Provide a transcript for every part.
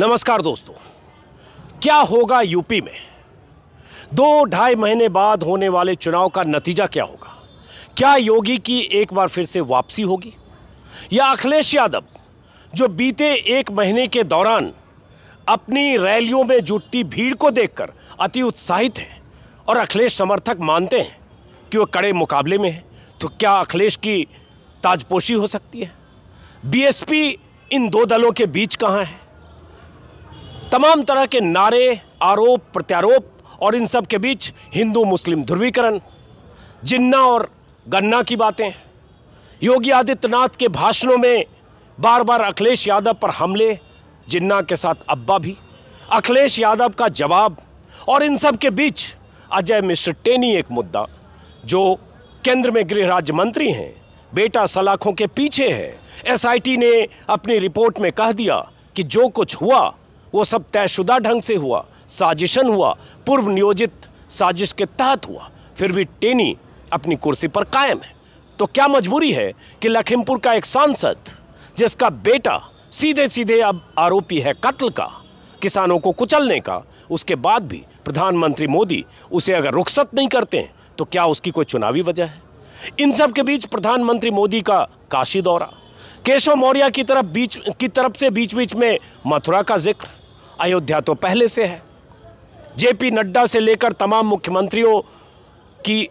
नमस्कार दोस्तों, क्या होगा यूपी में 2-2.5 महीने बाद होने वाले चुनाव का नतीजा क्या होगा? क्या योगी की एक बार फिर से वापसी होगी या अखिलेश यादव जो बीते 1 महीने के दौरान अपनी रैलियों में जुटती भीड़ को देखकर अति उत्साहित हैं और अखिलेश समर्थक मानते हैं कि वो कड़े मुकाबले में है, तो क्या अखिलेश की ताजपोशी हो सकती है? बीएसपी इन दो दलों के बीच कहाँ है? तमाम तरह के नारे, आरोप प्रत्यारोप और इन सब के बीच हिंदू मुस्लिम ध्रुवीकरण, जिन्ना और गन्ना की बातें, योगी आदित्यनाथ के भाषणों में बार बार अखिलेश यादव पर हमले, जिन्ना के साथ अब्बा भी, अखिलेश यादव का जवाब और इन सब के बीच अजय मिश्र टेनी एक मुद्दा जो केंद्र में गृह राज्य मंत्री हैं, बेटा सलाखों के पीछे है। एसआईटी ने अपनी रिपोर्ट में कह दिया कि जो कुछ हुआ वो सब तयशुदा ढंग से हुआ, साजिशन हुआ, पूर्व नियोजित साजिश के तहत हुआ, फिर भी टेनी अपनी कुर्सी पर कायम है। तो क्या मजबूरी है कि लखीमपुर का एक सांसद जिसका बेटा सीधे सीधे अब आरोपी है कत्ल का, किसानों को कुचलने का, उसके बाद भी प्रधानमंत्री मोदी उसे अगर रुखसत नहीं करते हैं तो क्या उसकी कोई चुनावी वजह है? इन सब के बीच प्रधानमंत्री मोदी का काशी दौरा, केशव मौर्य की तरफ से बीच बीच में मथुरा का जिक्र, अयोध्या तो पहले से है, जेपी नड्डा से लेकर तमाम मुख्यमंत्रियों की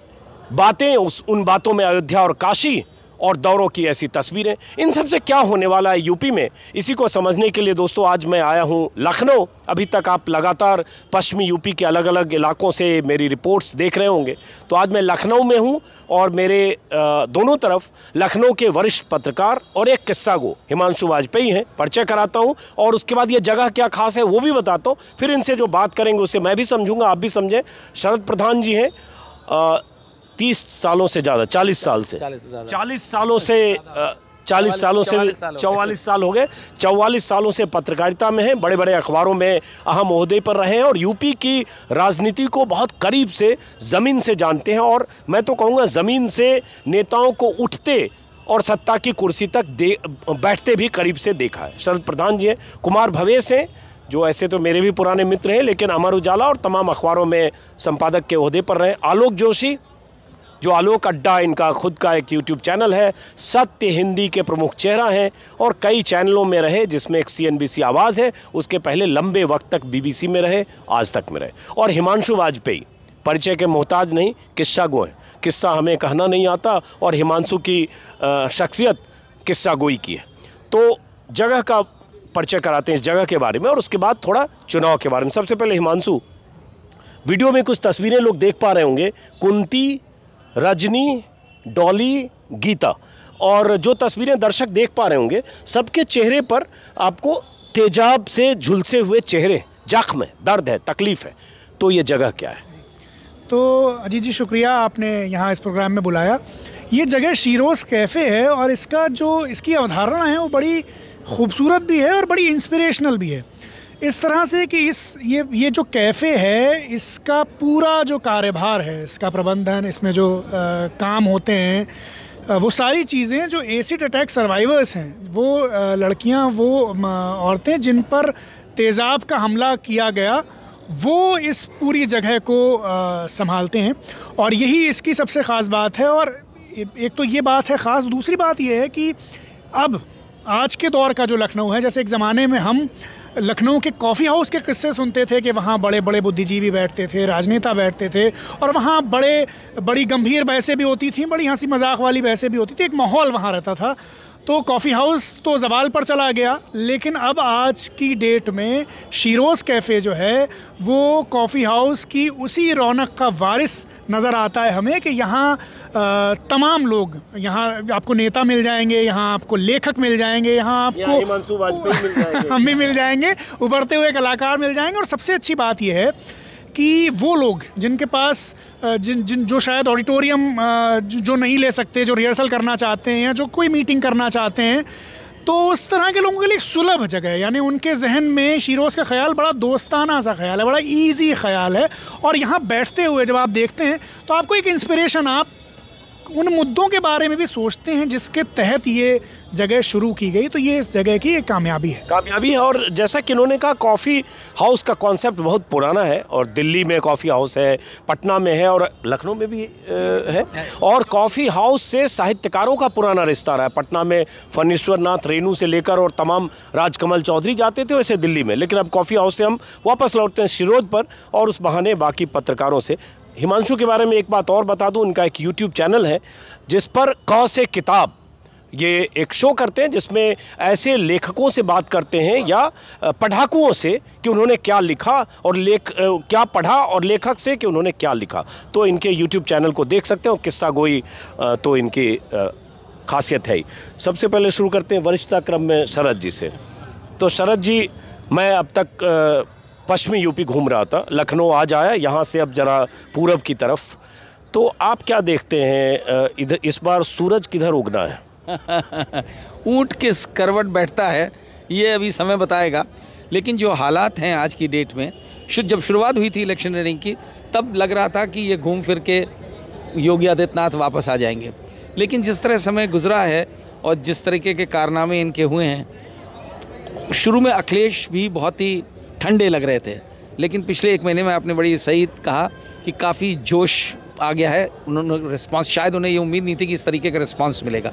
बातें, उन बातों में अयोध्या और काशी और दौरों की ऐसी तस्वीरें। इन सब से क्या होने वाला है यूपी में, इसी को समझने के लिए दोस्तों आज मैं आया हूं लखनऊ। अभी तक आप लगातार पश्चिमी यूपी के अलग अलग इलाकों से मेरी रिपोर्ट्स देख रहे होंगे, तो आज मैं लखनऊ में हूं और मेरे दोनों तरफ लखनऊ के वरिष्ठ पत्रकार और एक किस्सागो हिमांशु वाजपेयी हैं। परिचय कराता हूँ और उसके बाद ये जगह क्या खास है वो भी बताता हूँ, फिर इनसे जो बात करेंगे उससे मैं भी समझूंगा, आप भी समझें। शरद प्रधान जी हैं, 30 सालों से ज़्यादा, 40 साल से 44 साल हो गए, 44 सालों से पत्रकारिता में हैं, बड़े बड़े अखबारों में अहम ओहदे पर रहे हैं और यूपी की राजनीति को बहुत करीब से, ज़मीन से जानते हैं और मैं तो कहूँगा ज़मीन से नेताओं को उठते और सत्ता की कुर्सी तक बैठते भी करीब से देखा है। शरद प्रधान जी हैं, कुमार भवेश हैं जो ऐसे तो मेरे भी पुराने मित्र हैं लेकिन अमर उजाला और तमाम अखबारों में संपादक के ओहदे पर रहे। आलोक जोशी जो आलोक अड्डा, इनका खुद का एक यूट्यूब चैनल है, सत्य हिंदी के प्रमुख चेहरा हैं और कई चैनलों में रहे जिसमें एक CNBC आवाज़ है, उसके पहले लंबे वक्त तक BBC में रहे, आज तक में रहे। और हिमांशु वाजपेयी परिचय के मोहताज नहीं, किस्सा गो हैं, किस्सा हमें कहना नहीं आता और हिमांशु की शख्सियत किस्सा गोई की है। तो जगह का परिचय कराते हैं इस जगह के बारे में और उसके बाद थोड़ा चुनाव के बारे में। सबसे पहले हिमांशु, वीडियो में कुछ तस्वीरें लोग देख पा रहे होंगे, कुंती, रजनी, डॉली, गीता, और जो तस्वीरें दर्शक देख पा रहे होंगे सबके चेहरे पर आपको तेजाब से झुलसे हुए चेहरे, जख्म है, दर्द है, तकलीफ़ है। तो ये जगह क्या है? तो अजीत जी शुक्रिया, आपने यहाँ इस प्रोग्राम में बुलाया। ये जगह शीरोज़ कैफ़े है और इसकी अवधारणा है वो बड़ी खूबसूरत भी है और बड़ी इंस्पिरेशनल भी है, इस तरह से कि ये जो कैफ़े है इसका पूरा जो कार्यभार है, इसका प्रबंधन, इसमें जो काम होते हैं, वो सारी चीज़ें जो एसिड अटैक सर्वाइवर्स हैं, वो लड़कियां, वो औरतें जिन पर तेज़ाब का हमला किया गया, वो इस पूरी जगह को संभालते हैं और यही इसकी सबसे ख़ास बात है। और एक तो ये बात है ख़ास, दूसरी बात ये है कि अब आज के दौर का जो लखनऊ है, जैसे एक ज़माने में हम लखनऊ के कॉफ़ी हाउस के किस्से सुनते थे कि वहाँ बड़े बड़े बुद्धिजीवी बैठते थे, राजनेता बैठते थे और वहाँ बड़ी गंभीर बहसें भी होती थी, बड़ी हंसी मजाक वाली बहसें भी होती थी, एक माहौल वहाँ रहता था। तो कॉफ़ी हाउस तो ज़वाल पर चला गया, लेकिन अब आज की डेट में शीरोज़ कैफ़े जो है वो कॉफ़ी हाउस की उसी रौनक का वारिस नज़र आता है हमें कि यहाँ तमाम लोग, यहाँ आपको नेता मिल जाएंगे, यहाँ आपको लेखक मिल जाएंगे, यहाँ आपको हिमांशु वाजपेयी मिल जाएंगे, हम भी मिल जाएंगे, उभरते हुए कलाकार मिल जाएंगे। और सबसे अच्छी बात यह है कि वो लोग जिनके पास जो शायद ऑडिटोरियम जो नहीं ले सकते, जो रिहर्सल करना चाहते हैं या जो कोई मीटिंग करना चाहते हैं, तो उस तरह के लोगों के लिए एक सुलभ जगह है। यानी उनके जहन में शीरोज़ का ख्याल बड़ा दोस्ताना सा ख्याल है, बड़ा इजी ख्याल है और यहाँ बैठते हुए जब आप देखते हैं तो आपको एक इंस्पिरेशन, आप उन मुद्दों के बारे में भी सोचते हैं जिसके तहत ये जगह शुरू की गई। तो ये इस जगह की एक कामयाबी है। और जैसा कि इन्होंने कहा, कॉफ़ी हाउस का कॉन्सेप्ट बहुत पुराना है और दिल्ली में कॉफ़ी हाउस है, पटना में है और लखनऊ में भी है। और कॉफ़ी हाउस से साहित्यकारों का पुराना रिश्ता रहा है। पटना में फणीश्वर नाथ रेणु से लेकर और तमाम राजकमल चौधरी जाते थे, वैसे दिल्ली में। लेकिन अब कॉफ़ी हाउस से हम वापस लौटते हैं शिरोज पर और उस बहाने बाकी पत्रकारों से। हिमांशु के बारे में एक बात और बता दूं, उनका एक यूट्यूब चैनल है जिस पर क से किताब ये एक शो करते हैं, जिसमें ऐसे लेखकों से बात करते हैं या पढ़ाकुओं से कि उन्होंने क्या लिखा और क्या पढ़ा, और लेखक से कि उन्होंने क्या लिखा। तो इनके यूट्यूब चैनल को देख सकते हो। किस्सा गोई तो इनकी खासियत है ही। सबसे पहले शुरू करते हैं वरिष्ठता क्रम में शरद जी से। तो शरद जी, मैं अब तक पश्चिमी यूपी घूम रहा था, लखनऊ आज आया, यहाँ से अब जरा पूरब की तरफ। तो आप क्या देखते हैं इधर इस बार सूरज किधर उगना है? ऊँट किस करवट बैठता है ये अभी समय बताएगा। लेकिन जो हालात हैं आज की डेट में, जब शुरुआत हुई थी इलेक्शनरिंग की, तब लग रहा था कि ये घूम फिर के योगी आदित्यनाथ वापस आ जाएंगे। लेकिन जिस तरह समय गुजरा है और जिस तरीके के कारनामे इनके हुए हैं, शुरू में अखिलेश भी बहुत ही ठंडे लग रहे थे, लेकिन पिछले 1 महीने में आपने बड़ी सही कहा कि काफ़ी जोश आ गया है। उन्होंने रिस्पांस, शायद उन्हें ये उम्मीद नहीं थी कि इस तरीके का रिस्पांस मिलेगा।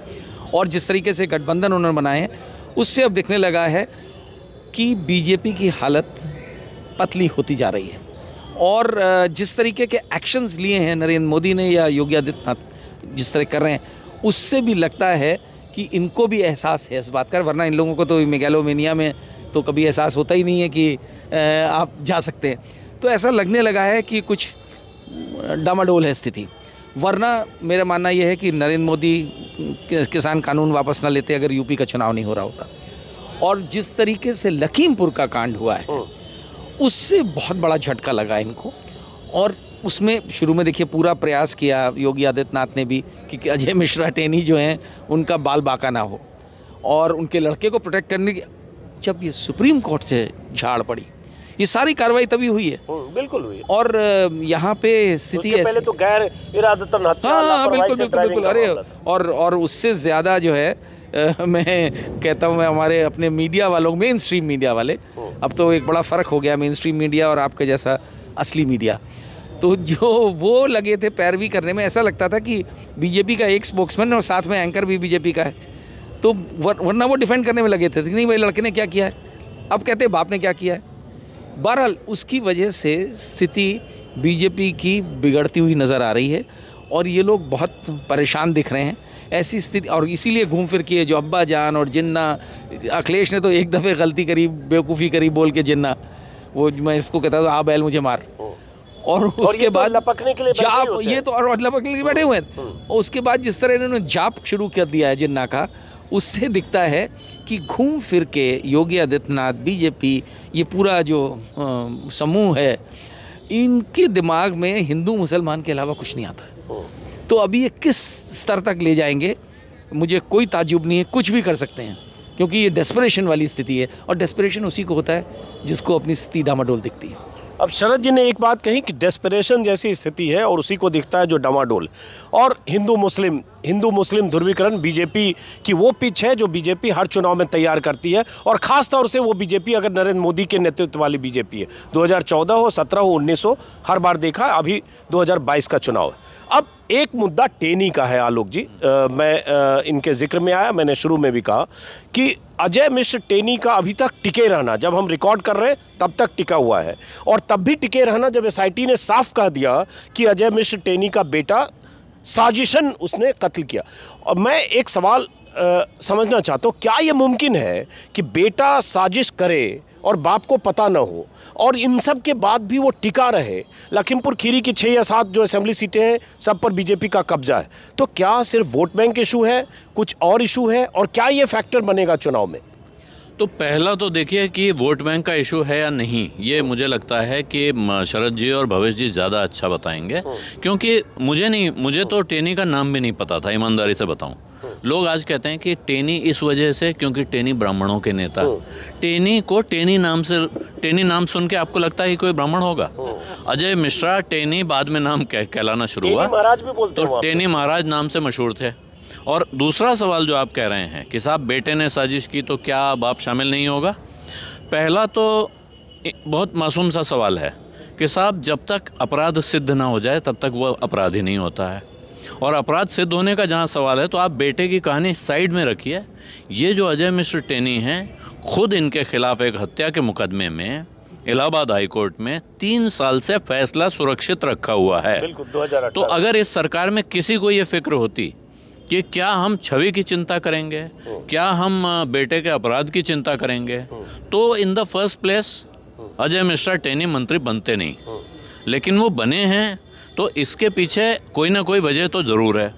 और जिस तरीके से गठबंधन उन्होंने बनाए हैं, उससे अब दिखने लगा है कि बीजेपी की हालत पतली होती जा रही है। और जिस तरीके के एक्शंस लिए हैं नरेंद्र मोदी ने या योगी आदित्यनाथ जिस तरह कर रहे हैं, उससे भी लगता है कि इनको भी एहसास है इस बात का। वरना इन लोगों को तो मेगालोमेनिया में तो कभी एहसास होता ही नहीं है कि आप जा सकते हैं। तो ऐसा लगने लगा है कि कुछ डामाडोल है स्थिति। वरना मेरा मानना यह है कि नरेंद्र मोदी किसान कानून वापस ना लेते अगर यूपी का चुनाव नहीं हो रहा होता। और जिस तरीके से लखीमपुर का कांड हुआ है, उससे बहुत बड़ा झटका लगा इनको। और उसमें शुरू में देखिए पूरा प्रयास किया योगी आदित्यनाथ ने भी कि अजय मिश्रा टेनी जो हैं उनका बाल बाका ना हो, और उनके लड़के को प्रोटेक्ट करने की जब ये सुप्रीम कोर्ट से झाड़ पड़ी, ये सारी कार्रवाई तभी हुई है। बिल्कुल हुई है। और यहाँ पे स्थिति ऐसी, पहले तो गैर इरादतन हत्या, हाँ बिल्कुल। अरे और उससे ज़्यादा जो है मैं कहता हूँ, मैं हमारे अपने मीडिया वालों, मेन स्ट्रीम मीडिया वाले, अब तो एक बड़ा फ़र्क हो गया मेन स्ट्रीम मीडिया और आपके जैसा असली मीडिया। तो जो वो लगे थे पैरवी करने में, ऐसा लगता था कि बीजेपी का एक स्पोक्समैन और साथ में एंकर भी बीजेपी का है, तो वरना वो डिफेंड करने में लगे थे कि नहीं भाई लड़के ने क्या किया है, अब कहते बाप ने क्या किया है। बहरहाल उसकी वजह से स्थिति बीजेपी की बिगड़ती हुई नज़र आ रही है और ये लोग बहुत परेशान दिख रहे हैं ऐसी स्थिति। और इसीलिए घूम फिर के जो अब्बा जान और जिन्ना, अखिलेश ने तो एक दफ़े गलती करी, बेवकूफ़ी करी बोल के जिन्ना, वो मैं इसको कहता था, आ बैल मुझे मार। और उसके बाद लपकने के लिए जाप, ये तो और लपकने के लिए बैठे हुए हैं। और उसके बाद जिस तरह इन्होंने जाप शुरू कर दिया है जिन्ना का, उससे दिखता है कि घूम फिर के योगी आदित्यनाथ, बीजेपी, ये पूरा जो समूह है, इनके दिमाग में हिंदू मुसलमान के अलावा कुछ नहीं आता है। तो अभी ये किस स्तर तक ले जाएंगे मुझे कोई ताज्जुब नहीं है, कुछ भी कर सकते हैं, क्योंकि ये डेस्परेशन वाली स्थिति है और डेस्परेशन उसी को होता है जिसको अपनी स्थिति डामाडोल दिखती है। अब शरद जी ने एक बात कही कि डेस्परेशन जैसी स्थिति है और उसी को दिखता है जो डामाडोल। और हिंदू मुस्लिम ध्रुवीकरण बीजेपी की वो पिच है जो बीजेपी हर चुनाव में तैयार करती है, और ख़ास तौर से वो बीजेपी अगर नरेंद्र मोदी के नेतृत्व वाली बीजेपी है। 2014 हो, 17 हो, 19 हो, हर बार देखा, अभी 2022 का चुनाव है। अब एक मुद्दा टेनी का है आलोक जी। मैं इनके जिक्र में आया, मैंने शुरू में भी कहा कि अजय मिश्र टेनी का अभी तक टिके रहना, जब हम रिकॉर्ड कर रहे हैं तब तक टिका हुआ है, और तब भी टिके रहना जब एसआईटी ने साफ कह दिया कि अजय मिश्र टेनी का बेटा साजिशन उसने कत्ल किया। और मैं एक सवाल समझना चाहता हूँ, क्या ये मुमकिन है कि बेटा साजिश करे और बाप को पता ना हो, और इन सब के बाद भी वो टिका रहे? लखीमपुर खीरी की 6 या 7 जो असेंबली सीटें हैं, सब पर बीजेपी का कब्जा है। तो क्या सिर्फ वोट बैंक इशू है, कुछ और इशू है, और क्या ये फैक्टर बनेगा चुनाव में? तो पहला तो देखिए कि वोट बैंक का इशू है या नहीं, ये मुझे लगता है कि शरद जी और भवेश जी ज़्यादा अच्छा बताएंगे, क्योंकि मुझे तो टेनी का नाम भी नहीं पता था, ईमानदारी से बताऊं। लोग आज कहते हैं कि टेनी इस वजह से क्योंकि टेनी ब्राह्मणों के नेता, टेनी को टेनी नाम सुन के आपको लगता है कि कोई ब्राह्मण होगा? अजय मिश्रा टेनी बाद में नाम कहलाना शुरू हुआ, महाराज भी बोलते तो टेनी महाराज नाम से मशहूर थे। और दूसरा सवाल जो आप कह रहे हैं कि साहब बेटे ने साजिश की तो क्या बाप शामिल नहीं होगा, पहला तो बहुत मासूम सा सवाल है कि साहब जब तक अपराध सिद्ध ना हो जाए तब तक वो अपराधी नहीं होता है, और अपराध सिद्ध होने का जहाँ सवाल है तो आप बेटे की कहानी साइड में रखिए। ये जो अजय मिश्र टेनी हैं, खुद इनके खिलाफ एक हत्या के मुकदमे में इलाहाबाद हाई कोर्ट में 3 साल से फैसला सुरक्षित रखा हुआ है। बिल्कुल 2018। तो अगर इस सरकार में किसी को ये फिक्र होती कि क्या हम छवि की चिंता करेंगे, क्या हम बेटे के अपराध की चिंता करेंगे, तो in the first place Ajay Mishra Teni मंत्री बनते नहीं। लेकिन वो बने हैं तो इसके पीछे कोई ना कोई वजह तो ज़रूर है,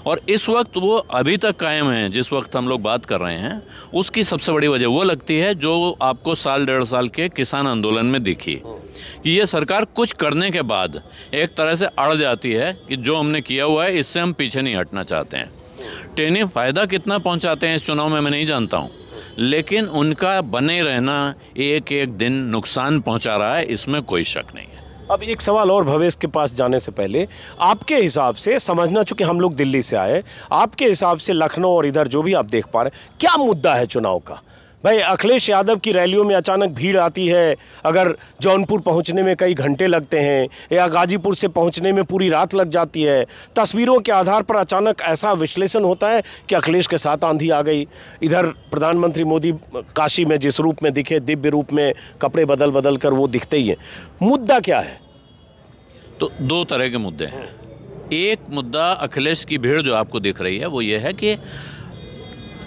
और इस वक्त वो अभी तक कायम है। जिस वक्त हम लोग बात कर रहे हैं उसकी सबसे बड़ी वजह वो लगती है जो आपको साल 1.5 साल के किसान आंदोलन में दिखी, कि ये सरकार कुछ करने के बाद एक तरह से अड़ जाती है कि जो हमने किया हुआ है इससे हम पीछे नहीं हटना चाहते हैं। टेनी फ़ायदा कितना पहुंचाते हैं इस चुनाव में मैं नहीं जानता हूं, लेकिन उनका बने रहना एक एक दिन नुकसान पहुंचा रहा है, इसमें कोई शक नहीं है। अब एक सवाल और भवेश के पास जाने से पहले, आपके हिसाब से समझना, चूंकि हम लोग दिल्ली से आए, आपके हिसाब से लखनऊ और इधर जो भी आप देख पा रहे हैं, क्या मुद्दा है चुनाव का? भाई अखिलेश यादव की रैलियों में अचानक भीड़ आती है, अगर जौनपुर पहुंचने में कई घंटे लगते हैं या गाजीपुर से पहुंचने में पूरी रात लग जाती है, तस्वीरों के आधार पर अचानक ऐसा विश्लेषण होता है कि अखिलेश के साथ आंधी आ गई। इधर प्रधानमंत्री मोदी काशी में जिस रूप में दिखे, दिव्य रूप में, कपड़े बदल बदल कर वो दिखते ही हैं। मुद्दा क्या है? तो 2 तरह के मुद्दे हैं। एक मुद्दा अखिलेश की भीड़ जो आपको दिख रही है वो ये है कि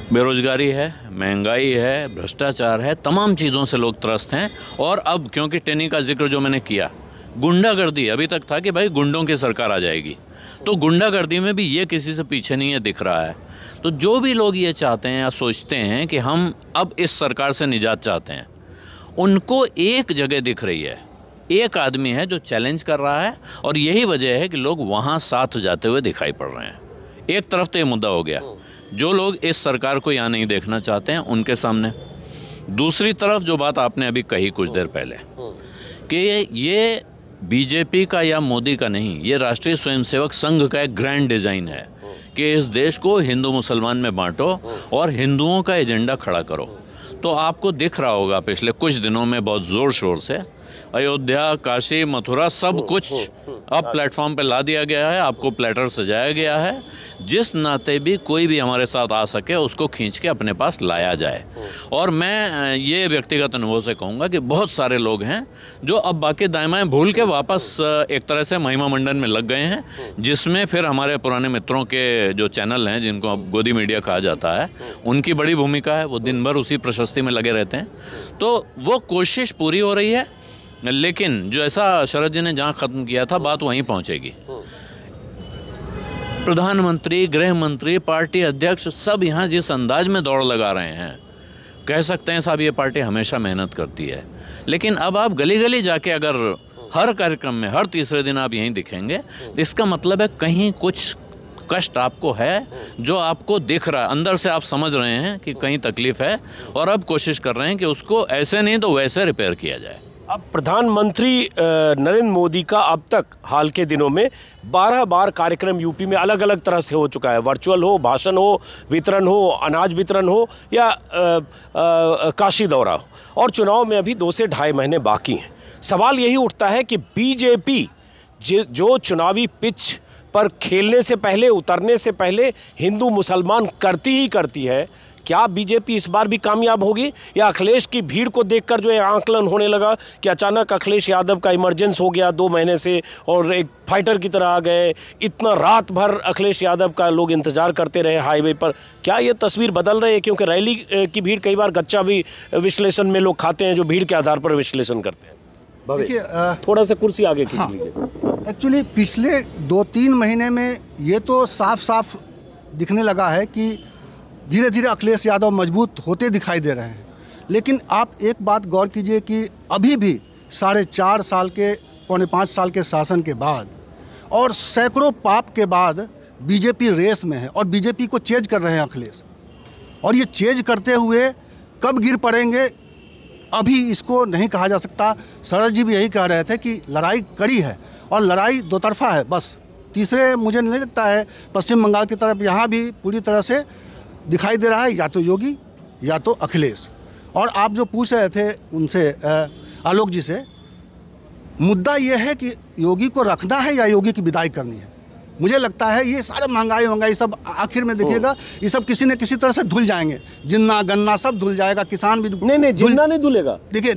बेरोजगारी है, महंगाई है, भ्रष्टाचार है, तमाम चीज़ों से लोग त्रस्त हैं। और अब क्योंकि टेनी का जिक्र जो मैंने किया, गुंडागर्दी, अभी तक था कि भाई गुंडों की सरकार आ जाएगी, तो गुंडागर्दी में भी ये किसी से पीछे नहीं है दिख रहा है। तो जो भी लोग ये चाहते हैं या सोचते हैं कि हम अब इस सरकार से निजात चाहते हैं, उनको एक जगह दिख रही है, एक आदमी है जो चैलेंज कर रहा है, और यही वजह है कि लोग वहाँ साथ जाते हुए दिखाई पड़ रहे हैं। एक तरफ तो ये मुद्दा हो गया, जो लोग इस सरकार को यहाँ नहीं देखना चाहते हैं उनके सामने। दूसरी तरफ जो बात आपने अभी कही कुछ देर पहले कि ये बीजेपी का या मोदी का नहीं, ये राष्ट्रीय स्वयंसेवक संघ का एक ग्रैंड डिज़ाइन है कि इस देश को हिंदू मुसलमान में बांटो और हिंदुओं का एजेंडा खड़ा करो। तो आपको दिख रहा होगा पिछले कुछ दिनों में बहुत ज़ोर शोर से अयोध्या, काशी, मथुरा सब कुछ अब प्लेटफॉर्म पे ला दिया गया है, आपको प्लेटर सजाया गया है। जिस नाते भी कोई भी हमारे साथ आ सके उसको खींच के अपने पास लाया जाए। और मैं ये व्यक्तिगत अनुभव से कहूँगा कि बहुत सारे लोग हैं जो अब बाकी दायमाएँ भूल के वापस एक तरह से महिमा मंडन में लग गए हैं, जिसमें फिर हमारे पुराने मित्रों के जो चैनल हैं जिनको अब गोदी मीडिया कहा जाता है, उनकी बड़ी भूमिका है। वो दिन भर उसी प्रशस्ति में लगे रहते हैं। तो वो कोशिश पूरी हो रही है, लेकिन जो ऐसा शरद जी ने जहाँ ख़त्म किया था बात वहीं पहुँचेगी। प्रधानमंत्री, गृह मंत्री, पार्टी अध्यक्ष सब यहाँ जिस अंदाज में दौड़ लगा रहे हैं, कह सकते हैं साहब ये पार्टी हमेशा मेहनत करती है। लेकिन अब आप गली गली जाके अगर हर कार्यक्रम में हर तीसरे दिन आप यहीं दिखेंगे, इसका मतलब है कहीं कुछ कष्ट आपको है जो आपको दिख रहा है, अंदर से आप समझ रहे हैं कि कहीं तकलीफ है, और अब कोशिश कर रहे हैं कि उसको ऐसे नहीं तो वैसे रिपेयर किया जाए। अब प्रधानमंत्री नरेंद्र मोदी का अब तक हाल के दिनों में 12 बार कार्यक्रम यूपी में अलग अलग तरह से हो चुका है। वर्चुअल हो, भाषण हो, वितरण हो, अनाज वितरण हो या काशी दौरा हो, और चुनाव में अभी 2 से ढाई महीने बाकी हैं। सवाल यही उठता है कि बीजेपी जो चुनावी पिच पर खेलने से पहले, उतरने से पहले हिंदू मुसलमान करती ही करती है, क्या बीजेपी इस बार भी कामयाब होगी, या अखिलेश की भीड़ को देखकर जो है आंकलन होने लगा कि अचानक अखिलेश यादव का इमरजेंस हो गया 2 महीने से और एक फाइटर की तरह आ गए, इतना रात भर अखिलेश यादव का लोग इंतजार करते रहे हाईवे पर? क्या ये तस्वीर बदल रही है? क्योंकि रैली की भीड़ कई बार गच्चा भी विश्लेषण में लोग खाते हैं जो भीड़ के आधार पर विश्लेषण करते हैं। देखिए थोड़ा सा कुर्सी आगे खींच लीजिए। एक्चुअली पिछले 2-3 महीने में ये तो साफ साफ दिखने लगा है कि धीरे धीरे अखिलेश यादव मजबूत होते दिखाई दे रहे हैं। लेकिन आप एक बात गौर कीजिए कि अभी भी 4.5 साल के, 4.25 साल के शासन के बाद और सैकड़ों पाप के बाद बीजेपी रेस में है और बीजेपी को चेज कर रहे हैं अखिलेश, और ये चेज करते हुए कब गिर पड़ेंगे अभी इसको नहीं कहा जा सकता। शरद जी भी यही कह रहे थे कि लड़ाई कड़ी है और लड़ाई दो तरफा है बस, तीसरे मुझे नहीं लगता है। पश्चिम बंगाल की तरफ यहाँ भी पूरी तरह से दिखाई दे रहा है, या तो योगी या तो अखिलेश। और आप जो पूछ रहे थे उनसे आलोक जी से, मुद्दा ये है कि योगी को रखना है या योगी की विदाई करनी है। मुझे लगता है ये सारे महंगाई सब आखिर में देखिएगा ये सब किसी न किसी तरह से धुल जाएंगे, जिन्ना गन्ना सब धुल जाएगा, किसान भी नहीं जिन्ना नहीं धुलेगा। देखिए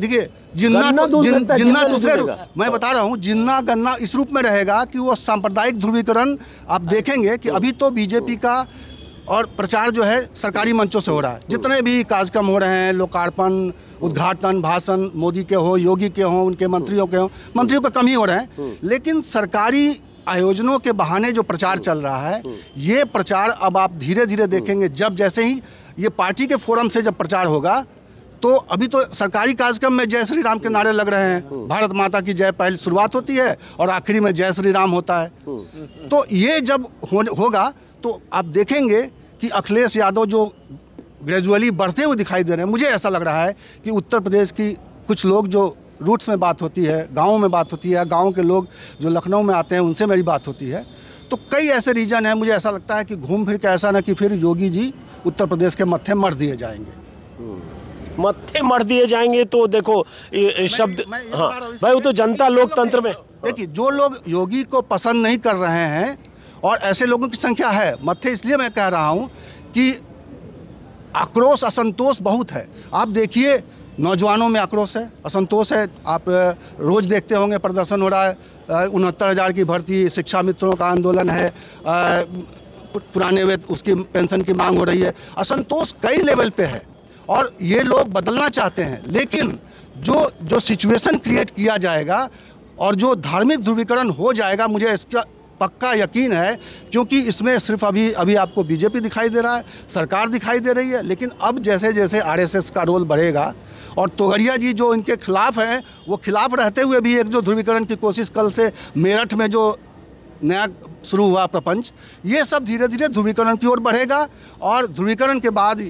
जिन्ना दूसरे मैं बता रहा हूँ, जिन्ना गन्ना इस रूप में रहेगा कि वो सांप्रदायिक ध्रुवीकरण आप देखेंगे कि अभी तो बीजेपी का और प्रचार जो है सरकारी मंचों से हो रहा है। जितने भी कार्यक्रम हो रहे हैं, लोकार्पण, उद्घाटन, भाषण मोदी के हो, योगी के हों, उनके मंत्रियों के हों, मंत्रियों का कम ही हो रहे हैं, लेकिन सरकारी आयोजनों के बहाने जो प्रचार चल रहा है, ये प्रचार अब आप धीरे धीरे देखेंगे। जब जैसे ही ये पार्टी के फोरम से जब प्रचार होगा, तो अभी तो सरकारी कार्यक्रम में जय श्री राम के नारे लग रहे हैं, भारत माता की जय पहली शुरुआत होती है और आखिरी में जय श्री राम होता है। तो ये जब होगा तो आप देखेंगे कि अखिलेश यादव जो ग्रेजुअली बढ़ते हुए दिखाई दे रहे हैं। मुझे ऐसा लग रहा है कि उत्तर प्रदेश की कुछ लोग जो रूट्स में बात होती है, गाँव में बात होती है, गाँव के लोग जो लखनऊ में आते हैं उनसे मेरी बात होती है, तो कई ऐसे रीजन हैं। मुझे ऐसा लगता है कि घूम फिर के ऐसा ना कि फिर योगी जी उत्तर प्रदेश के मत्थे मर दिए जाएंगे। मत्थे मर दिए जाएंगे तो देखो शब्द, हाँ भाई वो तो जनता लोकतंत्र में, देखिए जो लोग योगी को पसंद नहीं कर रहे हैं और ऐसे लोगों की संख्या है मत्थे, इसलिए मैं कह रहा हूँ कि आक्रोश असंतोष बहुत है। आप देखिए नौजवानों में आक्रोश है, असंतोष है। आप रोज़ देखते होंगे प्रदर्शन हो रहा है, 69,000 की भर्ती, शिक्षा मित्रों का आंदोलन है, पुराने वेतन उसकी पेंशन की मांग हो रही है। असंतोष कई लेवल पे है और ये लोग बदलना चाहते हैं, लेकिन जो सिचुएशन क्रिएट किया जाएगा और जो धार्मिक ध्रुवीकरण हो जाएगा, मुझे इसका पक्का यकीन है, क्योंकि इसमें सिर्फ अभी आपको बीजेपी दिखाई दे रहा है, सरकार दिखाई दे रही है, लेकिन अब जैसे जैसे आरएसएस का रोल बढ़ेगा और तोगड़िया जी जो इनके खिलाफ हैं, वो खिलाफ रहते हुए भी एक जो ध्रुवीकरण की कोशिश कल से मेरठ में जो नया शुरू हुआ प्रपंच, ये सब धीरे धीरे ध्रुवीकरण की ओर बढ़ेगा। और ध्रुवीकरण के बाद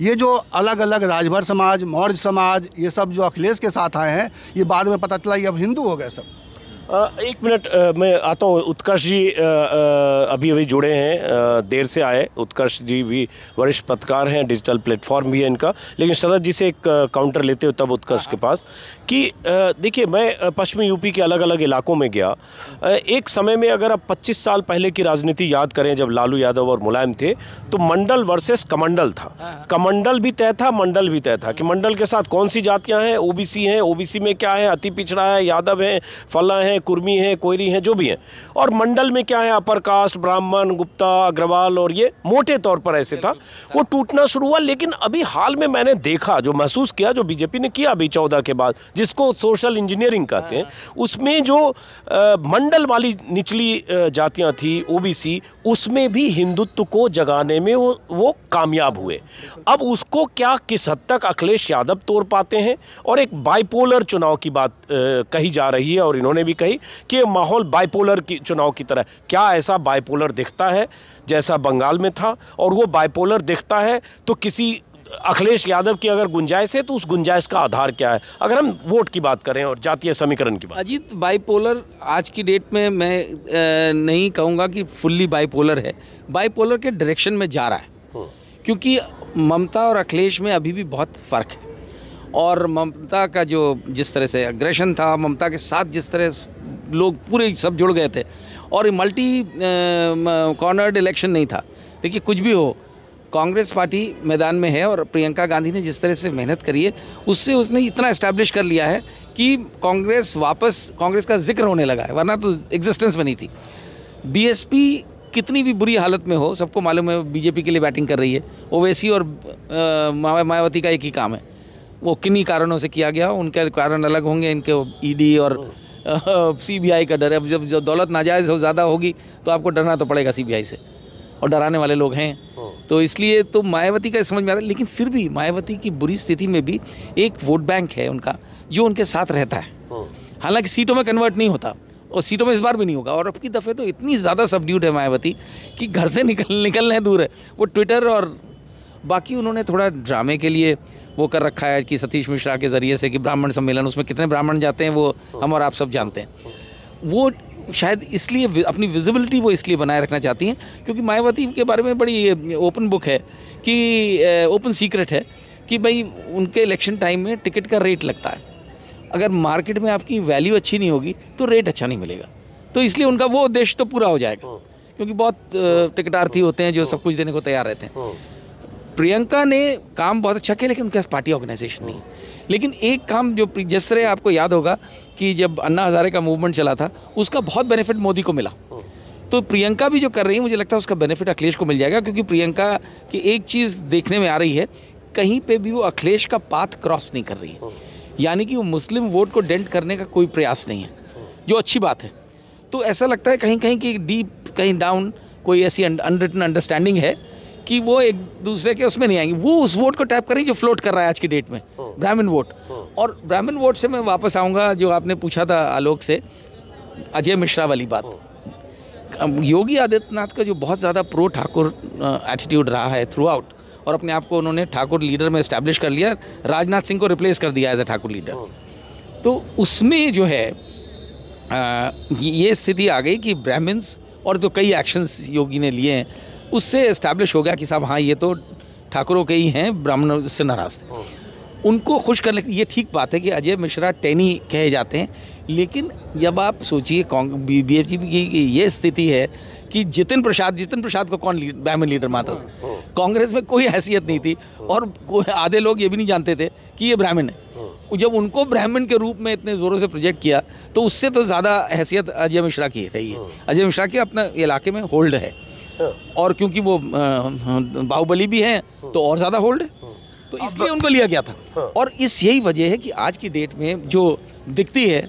ये जो अलग अलग राजभर समाज, मौर्य समाज, ये सब जो अखिलेश के साथ आए हैं, ये बाद में पता चला ये अब हिंदू हो गए सब। एक मिनट मैं आता हूँ। उत्कर्ष जी अभी जुड़े हैं, देर से आए। उत्कर्ष जी भी वरिष्ठ पत्रकार हैं, डिजिटल प्लेटफॉर्म भी है इनका। लेकिन शरद जी से एक काउंटर लेते हो तब उत्कर्ष के पास कि देखिए, मैं पश्चिमी यूपी के अलग अलग इलाकों में गया। एक समय में अगर आप 25 साल पहले की राजनीति याद करें, जब लालू यादव और मुलायम थे, तो मंडल वर्सेस कमंडल था। कमंडल भी तय था, मंडल भी तय था कि मंडल के साथ कौन सी जातियाँ हैं, ओबीसी हैं, ओबीसी में क्या है, अति पिछड़ा है, यादव है, फला है, कुर्मी है, कोयरी है, जो भी है। और मंडल में क्या है, अपर कास्ट, ब्राह्मण, गुप्ता, अग्रवाल, और ये मोटे तौर पर ऐसे था। वो टूटना शुरू हुआ। लेकिन अभी हाल में मैंने देखा, जो महसूस किया, जो बीजेपी ने किया अभी 14 के बाद, जिसको सोशल इंजीनियरिंग कहते हैं, उसमें जो मंडल वाली निचली जातियां थी, ओबीसी, उसमें भी हिंदुत्व को जगाने में वो कामयाब हुए। अब उसको क्या किस हद तक अखिलेश यादव तोड़ पाते हैं। और एक बाइपोलर चुनाव की बात कही जा रही है, और इन्होंने भी कही कि माहौल बाइपोलर की चुनाव की तरह। क्या ऐसा बाइपोलर दिखता है जैसा बंगाल में था? और वो बाइपोलर दिखता है तो किसी अखिलेश यादव की अगर गुंजाइश है तो उस गुंजाइश का आधार क्या है, अगर हम वोट की बात करें और जातीय समीकरण की बात? अजीत, बाइपोलर आज की डेट में मैं नहीं कहूँगा कि फुल्ली बाइपोलर है। बाइपोलर के डायरेक्शन में जा रहा है, क्योंकि ममता और अखिलेश में अभी भी बहुत फ़र्क है। और ममता का जो जिस तरह से अग्रेशन था, ममता के साथ जिस तरह लोग पूरे सब जुड़ गए थे, और मल्टी कॉर्नर्ड इलेक्शन नहीं था। देखिए, कुछ भी हो, कांग्रेस पार्टी मैदान में है और प्रियंका गांधी ने जिस तरह से मेहनत करी है, उससे उसने इतना इस्टेब्लिश कर लिया है कि कांग्रेस का जिक्र होने लगा है, वरना तो एग्जिस्टेंस में नहीं थी। बीएसपी कितनी भी बुरी हालत में हो, सबको मालूम है बीजेपी के लिए बैटिंग कर रही है। ओवैसी और मायावती का एक ही काम है, वो किन्हीं कारणों से किया गया, उनके कारण अलग होंगे, इनके ईडी और सीबीआई का डर है। अब जब दौलत नाजायज़ हो ज़्यादा होगी तो आपको डरना तो पड़ेगा सीबीआई से, और डराने वाले लोग हैं। तो इसलिए तो मायावती का समझ में आता है। लेकिन फिर भी मायावती की बुरी स्थिति में भी एक वोट बैंक है उनका, जो उनके साथ रहता है। हालांकि सीटों में कन्वर्ट नहीं होता, और सीटों में इस बार भी नहीं होगा। और अब की दफ़े तो इतनी ज़्यादा सबड्यूड है मायावती कि घर से निकलने दूर है। वो ट्विटर और बाकी उन्होंने थोड़ा ड्रामे के लिए वो कर रखा है कि सतीश मिश्रा के ज़रिए से कि ब्राह्मण सम्मेलन, उसमें कितने ब्राह्मण जाते हैं वो हम और आप सब जानते हैं। वो शायद इसलिए अपनी विजिबिलिटी वो इसलिए बनाए रखना चाहती हैं क्योंकि मायावती के बारे में बड़ी ओपन बुक है कि ओपन सीक्रेट है कि भाई उनके इलेक्शन टाइम में टिकट का रेट लगता है। अगर मार्केट में आपकी वैल्यू अच्छी नहीं होगी तो रेट अच्छा नहीं मिलेगा। तो इसलिए उनका वो उद्देश्य तो पूरा हो जाएगा क्योंकि बहुत टिकटार्थी होते हैं जो सब कुछ देने को तैयार रहते हैं। प्रियंका ने काम बहुत अच्छा किया लेकिन उनके पास पार्टी ऑर्गेनाइजेशन नहीं। लेकिन एक काम जो जिस तरह आपको याद होगा कि जब अन्ना हज़ारे का मूवमेंट चला था उसका बहुत बेनिफिट मोदी को मिला, तो प्रियंका भी जो कर रही है मुझे लगता है उसका बेनिफिट अखिलेश को मिल जाएगा क्योंकि प्रियंका की एक चीज़ देखने में आ रही है, कहीं पे भी वो अखिलेश का पाथ क्रॉस नहीं कर रही है, यानी कि वो मुस्लिम वोट को डेंट करने का कोई प्रयास नहीं है, जो अच्छी बात है। तो ऐसा लगता है कहीं कहीं कि डीप कहीं डाउन कोई ऐसी अनरिटन अंडरस्टैंडिंग है कि वो एक दूसरे के उसमें नहीं आएंगे। वो उस वोट को टैप करें जो फ्लोट कर रहा है आज की डेट में, ब्राह्मण वोट। और ब्राह्मण वोट से मैं वापस आऊँगा जो आपने पूछा था आलोक से, अजय मिश्रा वाली बात। योगी आदित्यनाथ का जो बहुत ज़्यादा प्रो ठाकुर एटीट्यूड रहा है थ्रू आउट, और अपने आप को उन्होंने ठाकुर लीडर में इस्टेब्लिश कर लिया, राजनाथ सिंह को रिप्लेस कर दिया एज ए ठाकुर लीडर। तो उसमें जो है ये स्थिति आ गई कि ब्राह्मण्स और जो कई एक्शंस योगी ने लिए हैं उससे इस्टेब्लिश हो गया कि साहब हाँ ये तो ठाकुरों के ही हैं, ब्राह्मणों से नाराज़ थे। उनको खुश करने ये ठीक बात है कि अजय मिश्रा टैनी कहे जाते हैं, लेकिन जब आप सोचिए बीजेपी की ये स्थिति है कि जितिन प्रसाद को कौन ब्राह्मण लीडर मानता था? कांग्रेस में कोई हैसियत नहीं थी और आधे लोग ये भी नहीं जानते थे कि ये ब्राह्मण है। जब उनको ब्राह्मण के रूप में इतने ज़ोरों से प्रोजेक्ट किया तो उससे तो ज़्यादा हैसियत अजय मिश्रा की रही है। अजय मिश्रा के अपने इलाके में होल्ड है और क्योंकि वो बाहुबली भी हैं तो और ज़्यादा होल्ड है, तो इसलिए उनको लिया गया था। और यही वजह है कि आज की डेट में जो दिखती है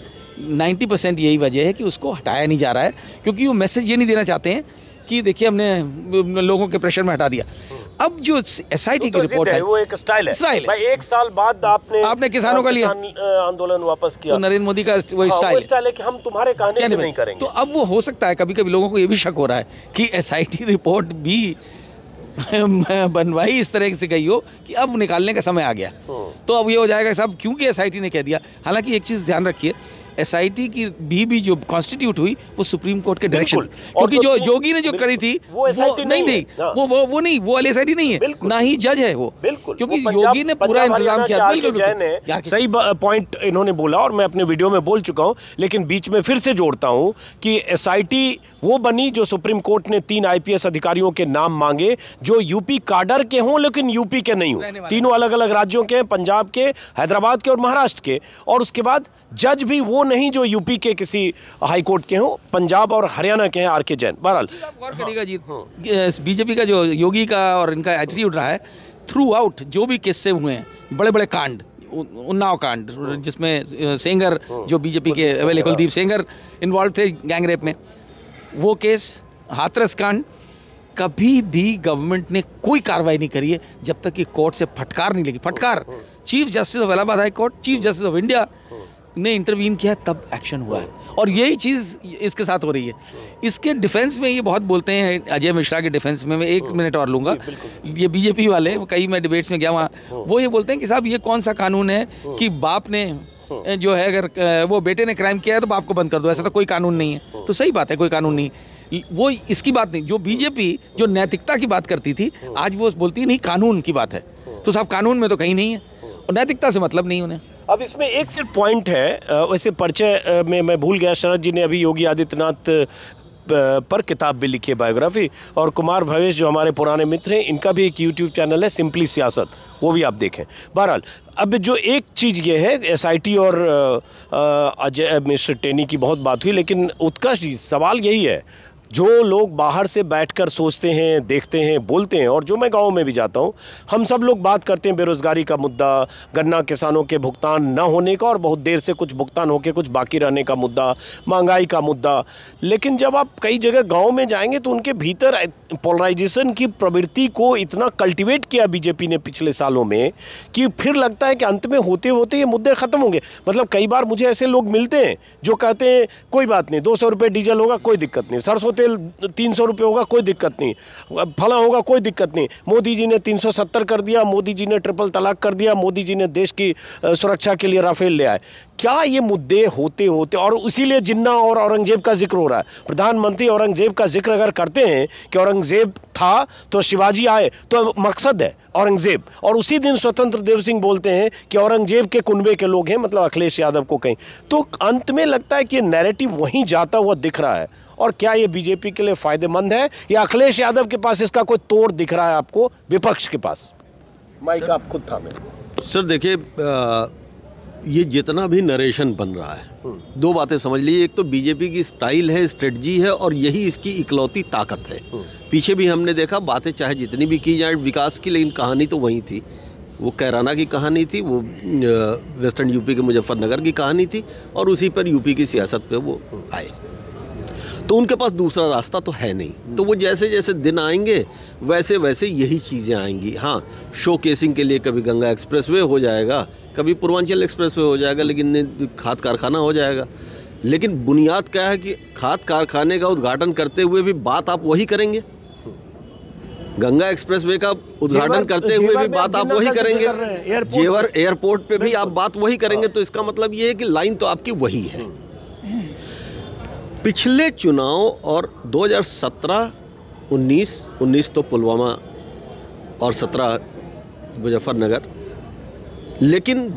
90% यही वजह है कि उसको हटाया नहीं जा रहा है, क्योंकि वो मैसेज ये नहीं देना चाहते हैं कि देखिए हमने लोगों के प्रेशर में हटा दिया। अब जो एसआईटी की रिपोर्ट है वो एक स्टाइल है भाई, एक साल बाद आपने किसानों का लिया आंदोलन वापस किया, तो नरेंद्र मोदी का वही स्टाइल है कि हम तुम्हारे कहने से नहीं करेंगे। तो अब वो हो सकता है कभी कभी लोगों को ये भी शक हो रहा है कि एसआईटी रिपोर्ट भी बनवाई इस तरह से गई हो कि अब निकालने का समय आ गया। तो अब ये हो जाएगा साहब क्योंकि एसआईटी ने कह दिया। हालांकि एक चीज़ ध्यान रखिए, एसआईटी की भी जो कॉन्स्टिट्यूट हुई वो सुप्रीम कोर्ट के डायरेक्शन, क्योंकि जो योगी ने जो करी थी वो नहीं थी, वो नहीं, वो वाली एसआईटी नहीं है, ना ही जज है वो, क्योंकि योगी ने पूरा इंतजाम किया। सही पॉइंट इन्होंने बोला और मैं अपने वीडियो में बोल चुका हूं, लेकिन बीच में फिर से जोड़ता हूं कि एसआईटी वो बनी जो सुप्रीम कोर्ट ने 3 आईपीएस अधिकारियों के नाम मांगे जो यूपी काडर के हों लेकिन यूपी के नहीं हों, तीनों अलग अलग राज्यों के, पंजाब के, हैदराबाद के और महाराष्ट्र के, और उसके बाद जज भी वो नहीं जो यूपी के किसी हाई कोर्ट के हों, पंजाब और हरियाणा के हैं आर.के. जैन। बहरहाल गौर करिएगा जी, बीजेपी का जो योगी का और इनका एटीट्यूड रहा है थ्रू आउट, जो भी किस्से हुए हैं, बड़े बड़े कांड, उन्नाव कांड जिसमें सेंगर जो बीजेपी के कुलदीप सेंगर इन्वॉल्व थे गैंग रेप में, वो केस, हाथरस कांड, कभी भी गवर्नमेंट ने कोई कार्रवाई नहीं करी है जब तक कि कोर्ट से फटकार नहीं लगी। फटकार chief justice of Allahabad high court, chief justice of India ने इंटरवीन किया तब एक्शन हुआ है, और यही चीज़ इसके साथ हो रही है। इसके डिफेंस में ये बहुत बोलते हैं, अजय मिश्रा के डिफेंस में मैं 1 मिनट और लूँगा। ये बीजेपी वाले, कई मैं डिबेट्स में गया वहाँ, वो ये बोलते हैं कि साहब ये कौन सा कानून है कि बाप ने जो है अगर वो बेटे ने क्राइम किया है तो बाप को बंद कर दो, ऐसा तो कोई कानून नहीं है। तो सही बात है, कोई कानून नहीं, वो इसकी बात नहीं। जो बीजेपी जो नैतिकता की बात करती थी आज वो बोलती नहीं कानून की बात है, तो साहब कानून में तो कहीं नहीं है और नैतिकता से मतलब नहीं उन्हें। अब इसमें एक सिर्फ पॉइंट है, वैसे परिचय में मैं भूल गया, शरद जी ने अभी योगी आदित्यनाथ पर किताब भी लिखी है, बायोग्राफी, और कुमार भवेश जो हमारे पुराने मित्र हैं, इनका भी एक यूट्यूब चैनल है सिंपली सियासत, वो भी आप देखें। बहरहाल अब जो एक चीज़ ये है, एसआईटी और अजय मिश्र टेनी की बहुत बात हुई, लेकिन उत्कर्ष जी सवाल यही है जो लोग बाहर से बैठकर सोचते हैं, देखते हैं, बोलते हैं, और जो मैं गाँव में भी जाता हूँ, हम सब लोग बात करते हैं बेरोज़गारी का मुद्दा, गन्ना किसानों के भुगतान न होने का और बहुत देर से कुछ भुगतान होकर कुछ बाकी रहने का मुद्दा, महंगाई का मुद्दा। लेकिन जब आप कई जगह गाँव में जाएंगे तो उनके भीतर पोलराइजेशन की प्रवृत्ति को इतना कल्टिवेट किया बीजेपी ने पिछले सालों में कि फिर लगता है कि अंत में होते होते ये मुद्दे ख़त्म होंगे। मतलब कई बार मुझे ऐसे लोग मिलते हैं जो कहते हैं कोई बात नहीं, 200 रुपये डीजल होगा कोई दिक्कत नहीं, सरसों तेल 300 रुपये होगा कोई दिक्कत नहीं, फला होगा कोई दिक्कत नहीं, मोदी जी ने 370 कर दिया, मोदी जी ने ट्रिपल तलाक कर दिया, मोदी जी ने देश की सुरक्षा के लिए राफेल ले आए। क्या ये मुद्दे होते होते, और इसीलिए जिन्ना और औरंगजेब का जिक्र हो रहा है। प्रधानमंत्री औरंगजेब का जिक्र अगर करते हैं कि औरंगजेब था तो शिवाजी आए, तो मकसद है औरंगजेब, और उसी दिन स्वतंत्र देव सिंह बोलते हैं कि औरंगजेब के कुनबे के लोग हैं, मतलब अखिलेश यादव को कहीं। तो अंत में लगता है कि ये नैरेटिव वहीं जाता हुआ दिख रहा है। और क्या ये बीजेपी के लिए फ़ायदेमंद है, या अखिलेश यादव के पास इसका कोई तोड़ दिख रहा है आपको, विपक्ष के पास? माइक आप खुद थामे। सर देखिए, ये जितना भी नरेशन बन रहा है, दो बातें समझ लीजिए। एक तो बीजेपी की स्टाइल है, स्ट्रेटजी है, और यही इसकी इकलौती ताकत है। पीछे भी हमने देखा, बातें चाहे जितनी भी की जाए विकास की, लेकिन कहानी तो वही थी। वो कैराना की कहानी थी, वो वेस्टर्न यूपी के मुजफ्फरनगर की कहानी थी, और उसी पर यूपी की सियासत पे वो आए। तो उनके पास दूसरा रास्ता तो है नहीं। तो वो जैसे जैसे दिन आएंगे वैसे वैसे यही चीज़ें आएंगी। हाँ, शो केसिंग के लिए कभी गंगा एक्सप्रेसवे हो जाएगा, कभी पूर्वांचल एक्सप्रेसवे हो जाएगा, लेकिन खाद कारखाना हो जाएगा। लेकिन बुनियाद क्या है कि खाद कारखाने का उद्घाटन करते हुए भी बात आप वही करेंगे, गंगा एक्सप्रेसवे का उद्घाटन करते हुए भी बात आप वही करेंगे, जेवर एयरपोर्ट पे भी आप बात वही करेंगे। तो इसका मतलब ये है कि लाइन तो आपकी वही है। पिछले चुनाव और 2017, 19 तो पुलवामा और 17 मुजफ्फरनगर, लेकिन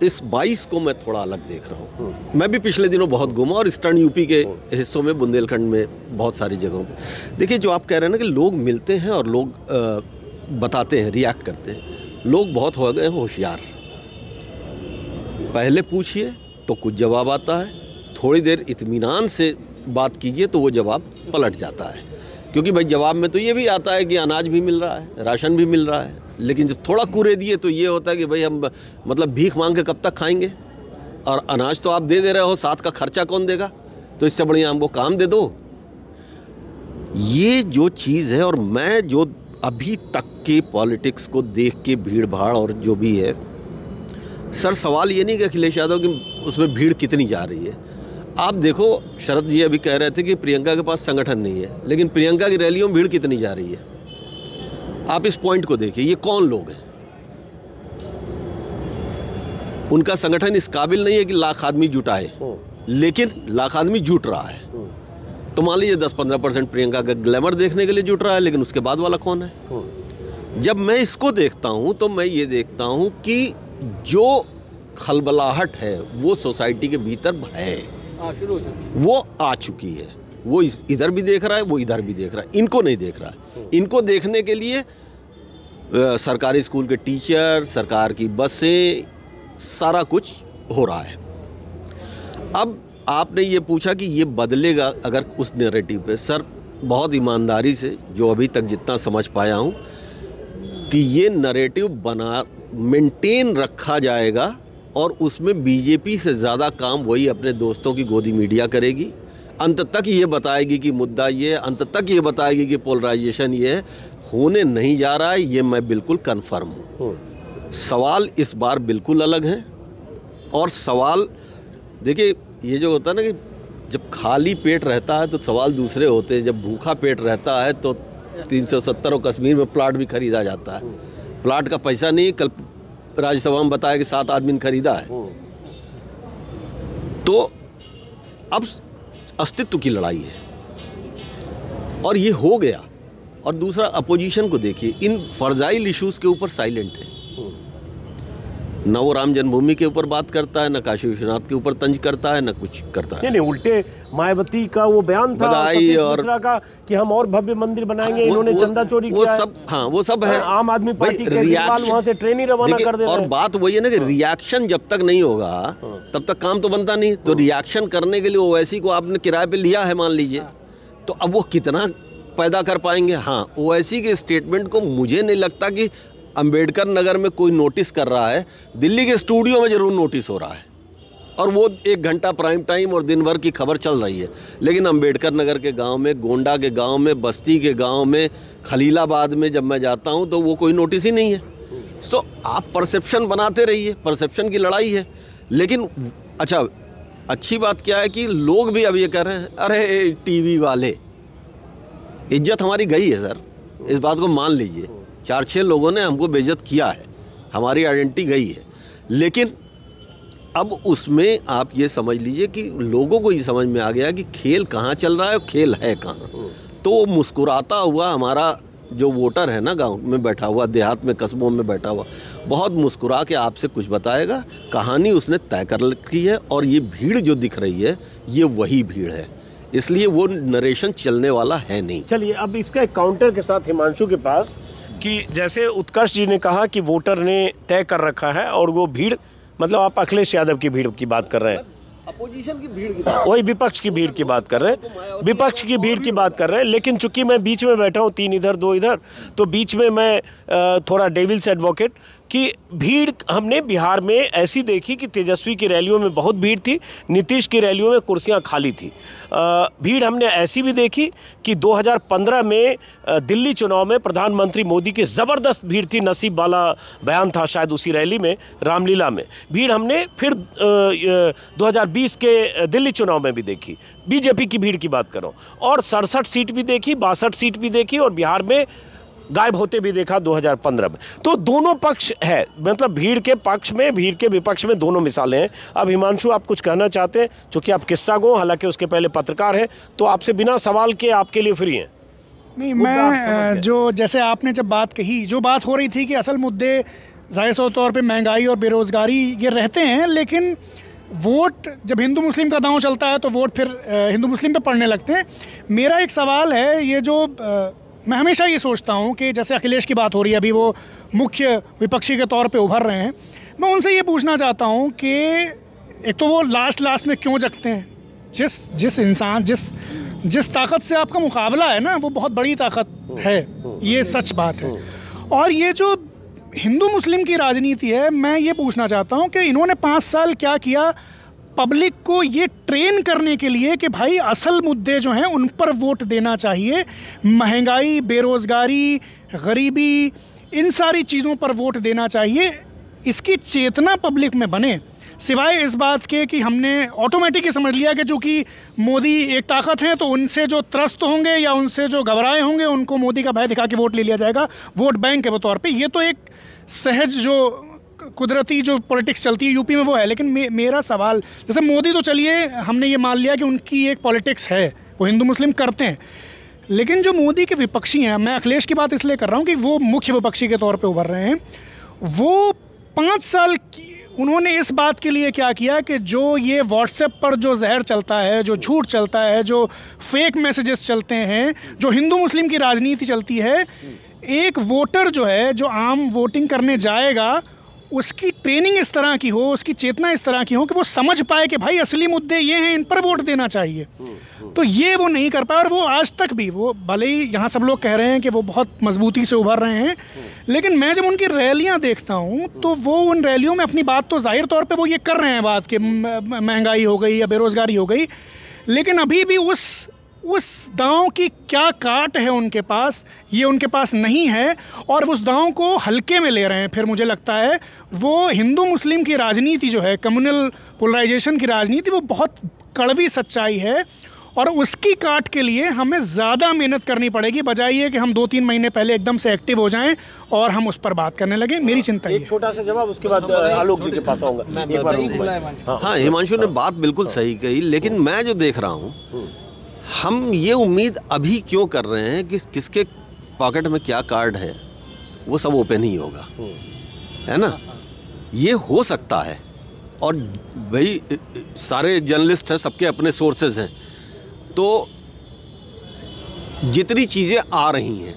इस 22 को मैं थोड़ा अलग देख रहा हूँ। मैं भी पिछले दिनों बहुत घूमा, और ईस्टर्न यूपी के हिस्सों में, बुंदेलखंड में, बहुत सारी जगहों पे। देखिए, जो आप कह रहे हैं ना कि लोग मिलते हैं और लोग बताते हैं, रिएक्ट करते हैं, लोग बहुत हो गए होशियार। पहले पूछिए तो कुछ जवाब आता है, थोड़ी देर इत्मीनान से बात कीजिए तो वो जवाब पलट जाता है। क्योंकि भाई जवाब में तो ये भी आता है कि अनाज भी मिल रहा है, राशन भी मिल रहा है, लेकिन जब थोड़ा कूरे दिए तो ये होता है कि भाई हम मतलब भीख मांग के कब तक खाएंगे, और अनाज तो आप दे रहे हो, साथ का खर्चा कौन देगा, तो इससे बढ़िया हमको काम दे दो। ये जो चीज़ है, और मैं जो अभी तक के पॉलिटिक्स को देख के, भीड़ भाड़ और जो भी है, सर सवाल ये नहीं कि अखिलेश यादव की उसमें भीड़ कितनी जा रही है। आप देखो, शरद जी अभी कह रहे थे कि प्रियंका के पास संगठन नहीं है, लेकिन प्रियंका की रैलियों में भीड़ कितनी जा रही है। आप इस पॉइंट को देखिए, ये कौन लोग हैं, उनका संगठन इस काबिल नहीं है कि लाख आदमी जुटाए, लेकिन लाख आदमी जुट रहा है। तो मान लीजिए 10-15% प्रियंका का ग्लैमर देखने के लिए जुट रहा है, लेकिन उसके बाद वाला कौन है। जब मैं इसको देखता हूं तो मैं ये देखता हूं कि जो खलबलाहट है वो सोसाइटी के भीतर है, वो आ चुकी है। वो इधर भी देख रहा है, वो इधर भी देख रहा है, इनको नहीं देख रहा है। इनको देखने के लिए सरकारी स्कूल के टीचर, सरकार की बसें, सारा कुछ हो रहा है। अब आपने ये पूछा कि ये बदलेगा अगर उस नैरेटिव पे। सर बहुत ईमानदारी से, जो अभी तक जितना समझ पाया हूँ, कि ये नैरेटिव मेंटेन रखा जाएगा, और उसमें बीजेपी से ज़्यादा काम वही अपने दोस्तों की गोदी मीडिया करेगी। अंत तक ये बताएगी कि मुद्दा ये, अंत तक ये बताएगी कि पोलराइजेशन ये है। होने नहीं जा रहा है, ये मैं बिल्कुल कन्फर्म हूँ। सवाल इस बार बिल्कुल अलग हैं, और सवाल देखिए, ये जो होता है ना कि जब खाली पेट रहता है तो सवाल दूसरे होते हैं, जब भूखा पेट रहता है तो 370 और कश्मीर में प्लाट भी खरीदा जाता है। प्लाट का पैसा नहीं, कल राज्यसभा में बताया कि 7 आदमी ने खरीदा है। तो अब अस्तित्व की लड़ाई है, और ये हो गया। और दूसरा, अपोजिशन को देखिए, इन फर्जाइल इश्यूज के ऊपर साइलेंट है। न वो राम जन्मभूमि के ऊपर बात करता है, न काशी विश्वनाथ के ऊपर तंज करता है, न कुछ करता है। नहीं, उल्टे मायावती का वो बयान था बधाई और का कि हम और भव्य मंदिर बनाएंगे, इन्होंने चंदा चोरी किया, वो सब, हाँ वो सब है। आम आदमी पार्टी केजरीवाल वहां से ट्रेन ही रवाना कर दे रहे हैं। और बात वही है ना कि रिएक्शन जब तक नहीं होगा तब तक काम तो बनता नहीं। तो रिएक्शन करने के लिए ओवैसी को आपने किराए पे लिया है, मान लीजिए, तो अब वो कितना पैदा कर पाएंगे। हाँ, ओवैसी के स्टेटमेंट को मुझे नहीं लगता कि अंबेडकर नगर में कोई नोटिस कर रहा है। दिल्ली के स्टूडियो में ज़रूर नोटिस हो रहा है, और वो 1 घंटा प्राइम टाइम और दिन भर की खबर चल रही है। लेकिन अंबेडकर नगर के गांव में, गोंडा के गांव में, बस्ती के गांव में, खलीलाबाद में जब मैं जाता हूं तो वो कोई नोटिस ही नहीं है। सो आप परसेप्शन बनाते रहिए, परसेप्शन की लड़ाई है। लेकिन अच्छा, अच्छी बात क्या है कि लोग भी अब ये कह रहे हैं, अरे टीवी वाले, इज्जत हमारी गई है सर, इस बात को मान लीजिए। 4-6 लोगों ने हमको बेइज्जत किया है, हमारी आइडेंटिटी गई है। लेकिन अब उसमें आप ये समझ लीजिए कि लोगों को ये समझ में आ गया कि खेल कहाँ चल रहा है और खेल है कहाँ। तो वो मुस्कुराता हुआ हमारा जो वोटर है ना, गांव में बैठा हुआ, देहात में, कस्बों में बैठा हुआ, बहुत मुस्कुरा के आपसे कुछ बताएगा। कहानी उसने तय कर रखी है, और ये भीड़ जो दिख रही है ये वही भीड़ है, इसलिए वो नरेशन चलने वाला है नहीं। चलिए, अब इसका एक काउंटर के साथ हिमांशु के पास, कि जैसे उत्कर्ष जी ने कहा कि वोटर ने तय कर रखा है, और वो भीड़, मतलब आप अखिलेश यादव की भीड़ की बात कर रहे हैं, अपोजिशन की भीड़ की बात, वही विपक्ष की भीड़ की बात कर रहे हैं, विपक्ष की भीड़ की बात कर रहे हैं। लेकिन चूंकि मैं बीच में बैठा हूँ, 3 इधर 2 इधर, तो बीच में मैं थोड़ा डेविल्स एडवोकेट कि भीड़ हमने बिहार में ऐसी देखी कि तेजस्वी की रैलियों में बहुत भीड़ थी, नीतीश की रैलियों में कुर्सियां खाली थी। भीड़ हमने ऐसी भी देखी कि 2015 में दिल्ली चुनाव में प्रधानमंत्री मोदी की ज़बरदस्त भीड़ थी, नसीब वाला बयान था शायद उसी रैली में, रामलीला में। भीड़ हमने फिर 2020 के दिल्ली चुनाव में भी देखी, बीजेपी की भीड़ की बात करो, और 67 सीट भी देखी, 62 सीट भी देखी, और बिहार में गायब होते भी देखा 2015 में। तो दोनों पक्ष है, मतलब भीड़ के पक्ष में, भीड़ के विपक्ष में, दोनों मिसालें हैं। अब हिमांशु, आप कुछ कहना चाहते हैं, क्योंकि आप किस्सा गो, हालांकि उसके पहले पत्रकार हैं, तो आपसे बिना सवाल के आपके लिए फ्री हैं। नहीं, मैं जो जैसे आपने जब बात कही, जो बात हो रही थी कि असल मुद्दे ज़ाहिर तौर पे महंगाई और बेरोज़गारी ये रहते हैं, लेकिन वोट जब हिंदू मुस्लिम का दांव चलता है तो वोट फिर हिंदू मुस्लिम पे पड़ने लगते हैं। मेरा एक सवाल है, ये जो मैं हमेशा ये सोचता हूँ कि जैसे अखिलेश की बात हो रही है, अभी वो मुख्य विपक्षी के तौर पे उभर रहे हैं, मैं उनसे ये पूछना चाहता हूँ कि एक तो वो लास्ट में क्यों जगते हैं? जिस इंसान जिस ताकत से आपका मुकाबला है ना, वो बहुत बड़ी ताकत है, ये सच बात है। और ये जो हिंदू मुस्लिम की राजनीति है, मैं ये पूछना चाहता हूँ कि इन्होंने 5 साल क्या किया पब्लिक को ये ट्रेन करने के लिए कि भाई असल मुद्दे जो हैं उन पर वोट देना चाहिए, महंगाई, बेरोज़गारी, गरीबी, इन सारी चीज़ों पर वोट देना चाहिए। इसकी चेतना पब्लिक में बने, सिवाय इस बात के कि हमने ऑटोमेटिक ही समझ लिया कि चूँकि मोदी एक ताकत है तो उनसे जो त्रस्त होंगे या उनसे जो घबराए होंगे उनको मोदी का भय दिखा के वोट ले लिया जाएगा, वोट बैंक के तौर पे। ये तो एक सहज जो कुदरती जो पॉलिटिक्स चलती है यूपी में वो है। लेकिन मेरा सवाल, जैसे मोदी तो चलिए हमने ये मान लिया कि उनकी एक पॉलिटिक्स है, वो हिंदू मुस्लिम करते हैं, लेकिन जो मोदी के विपक्षी हैं, मैं अखिलेश की बात इसलिए कर रहा हूँ कि वो मुख्य विपक्षी के तौर पे उभर रहे हैं, वो 5 साल की उन्होंने इस बात के लिए क्या किया कि जो ये व्हाट्सएप पर जो जहर चलता है, जो झूठ चलता है, जो फेक मैसेजेस चलते हैं, जो हिंदू मुस्लिम की राजनीति चलती है, एक वोटर जो है, जो आम वोटिंग करने जाएगा, उसकी ट्रेनिंग इस तरह की हो, उसकी चेतना इस तरह की हो कि वो समझ पाए कि भाई असली मुद्दे ये हैं, इन पर वोट देना चाहिए। तो ये वो नहीं कर पाया, और वो आज तक भी, वो भले ही यहाँ सब लोग कह रहे हैं कि वो बहुत मजबूती से उभर रहे हैं, लेकिन मैं जब उनकी रैलियाँ देखता हूँ तो वो उन रैलियों में अपनी बात तो जाहिर तौर पे वो ये कर रहे हैं बात कि महंगाई हो गई या बेरोज़गारी हो गई, लेकिन अभी भी उस दांव की क्या काट है उनके पास, ये उनके पास नहीं है, और उस दांव को हल्के में ले रहे हैं। फिर मुझे लगता है वो हिंदू मुस्लिम की राजनीति जो है, कम्युनल पोलराइजेशन की राजनीति, वो बहुत कड़वी सच्चाई है, और उसकी काट के लिए हमें ज़्यादा मेहनत करनी पड़ेगी, बजाय ये कि हम 2-3 महीने पहले एकदम से एक्टिव हो जाएं और हम उस पर बात करने लगे। मेरी चिंता है। एक छोटा सा जवाब, उसके बाद आलोक जी के पास आऊँगा। हाँ, हिमांशु ने बात बिल्कुल सही कही, लेकिन मैं जो देख रहा हूँ, हम ये उम्मीद अभी क्यों कर रहे हैं कि किसके पॉकेट में क्या कार्ड है, वो सब ओपन ही होगा, है ना? ये हो सकता है, और भाई सारे जर्नलिस्ट हैं, सबके अपने सोर्सेज हैं, तो जितनी चीज़ें आ रही हैं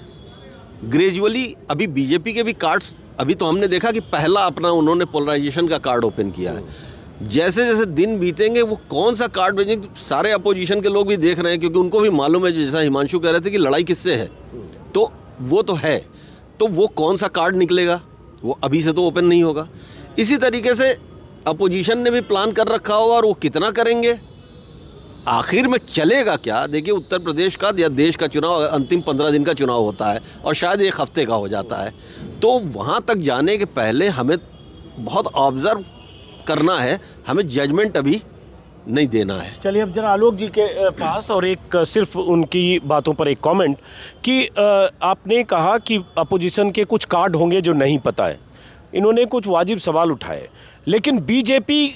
ग्रेजुअली, अभी बीजेपी के भी कार्ड्स, अभी तो हमने देखा कि पहला अपना उन्होंने पोलराइजेशन का कार्ड ओपन किया है, जैसे जैसे दिन बीतेंगे वो कौन सा कार्ड भेजेंगे, सारे अपोजिशन के लोग भी देख रहे हैं, क्योंकि उनको भी मालूम है, जैसा हिमांशु कह रहे थे कि लड़ाई किससे है, तो वो तो है, तो वो कौन सा कार्ड निकलेगा वो अभी से तो ओपन नहीं होगा। इसी तरीके से अपोजिशन ने भी प्लान कर रखा होगा, और वो कितना करेंगे, आखिर में चलेगा क्या। देखिए उत्तर प्रदेश का या देश का चुनाव अंतिम 15 दिन का चुनाव होता है और शायद 1 हफ्ते का हो जाता है, तो वहाँ तक जाने के पहले हमें बहुत ऑब्जर्व करना है, हमें जजमेंट अभी नहीं देना है। चलिए अब जरा आलोक जी के पास, और एक सिर्फ उनकी बातों पर एक कमेंट कि आपने कहा कि अपोजिशन के कुछ कार्ड होंगे जो नहीं पता है, इन्होंने कुछ वाजिब सवाल उठाए, लेकिन बीजेपी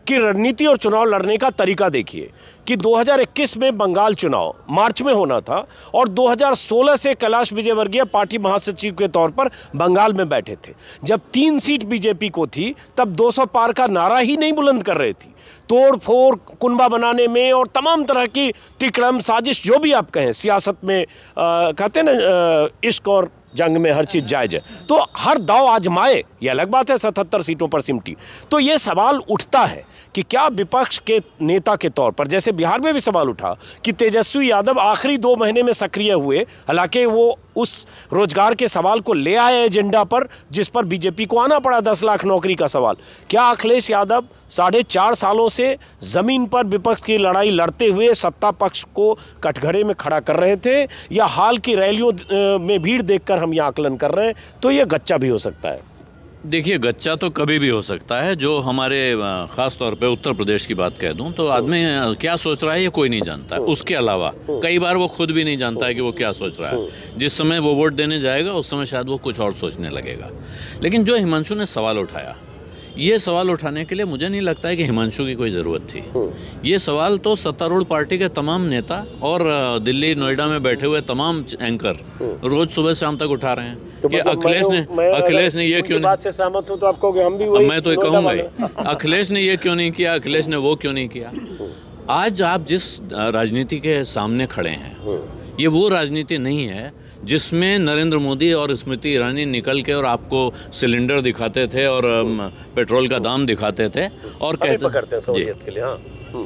की रणनीति और चुनाव लड़ने का तरीका देखिए कि 2021 में बंगाल चुनाव मार्च में होना था और 2016 से कैलाश विजयवर्गीय पार्टी महासचिव के तौर पर बंगाल में बैठे थे। जब 3 सीट बीजेपी को थी तब 200 पार का नारा ही नहीं बुलंद कर रहे थी। तोड़ फोड़ कुनबा बनाने में और तमाम तरह की तिकड़म साजिश जो भी आप कहें, सियासत में कहते हैं ना इश्क और जंग में हर चीज़ जायज़ है, तो हर दाव आजमाए, ये अलग बात है 77 सीटों पर सिमटी। तो ये सवाल उठता है कि क्या विपक्ष के नेता के तौर पर, जैसे बिहार में भी सवाल उठा कि तेजस्वी यादव आखिरी 2 महीने में सक्रिय हुए, हालांकि वो उस रोजगार के सवाल को ले आए एजेंडा पर जिस पर बीजेपी को आना पड़ा, 10 लाख नौकरी का सवाल। क्या अखिलेश यादव 4.5 सालों से ज़मीन पर विपक्ष की लड़ाई लड़ते हुए सत्ता पक्ष को कटघरे में खड़ा कर रहे थे, या हाल की रैलियों में भीड़ देखकर हम यह आकलन कर रहे हैं, तो ये गच्चा भी हो सकता है? देखिए गच्चा तो कभी भी हो सकता है। जो हमारे ख़ास तौर पे उत्तर प्रदेश की बात कह दूं तो आदमी क्या सोच रहा है ये कोई नहीं जानता है। उसके अलावा कई बार वो खुद भी नहीं जानता है कि वो क्या सोच रहा है। जिस समय वो वोट देने जाएगा उस समय शायद वो कुछ और सोचने लगेगा। लेकिन जो हिमांशु ने सवाल उठाया, ये सवाल उठाने के लिए मुझे नहीं लगता है कि हिमांशु की कोई ज़रूरत थी। ये सवाल तो सत्तारूढ़ पार्टी के तमाम नेता और दिल्ली नोएडा में बैठे हुए तमाम एंकर रोज सुबह शाम तक उठा रहे हैं तो कि मतलब अखिलेश ने ये क्यों बात से सहमत हो तो आप कहोगे हम भी वही, मैं तो कहूँगा ही अखिलेश ने ये क्यों नहीं किया, अखिलेश ने वो क्यों नहीं किया। आज आप जिस राजनीति के सामने खड़े हैं ये वो राजनीति नहीं है जिसमें नरेंद्र मोदी और स्मृति ईरानी निकल के और आपको सिलेंडर दिखाते थे और पेट्रोल का दाम दिखाते थे और कहते सहूलियत के लिए। हाँ,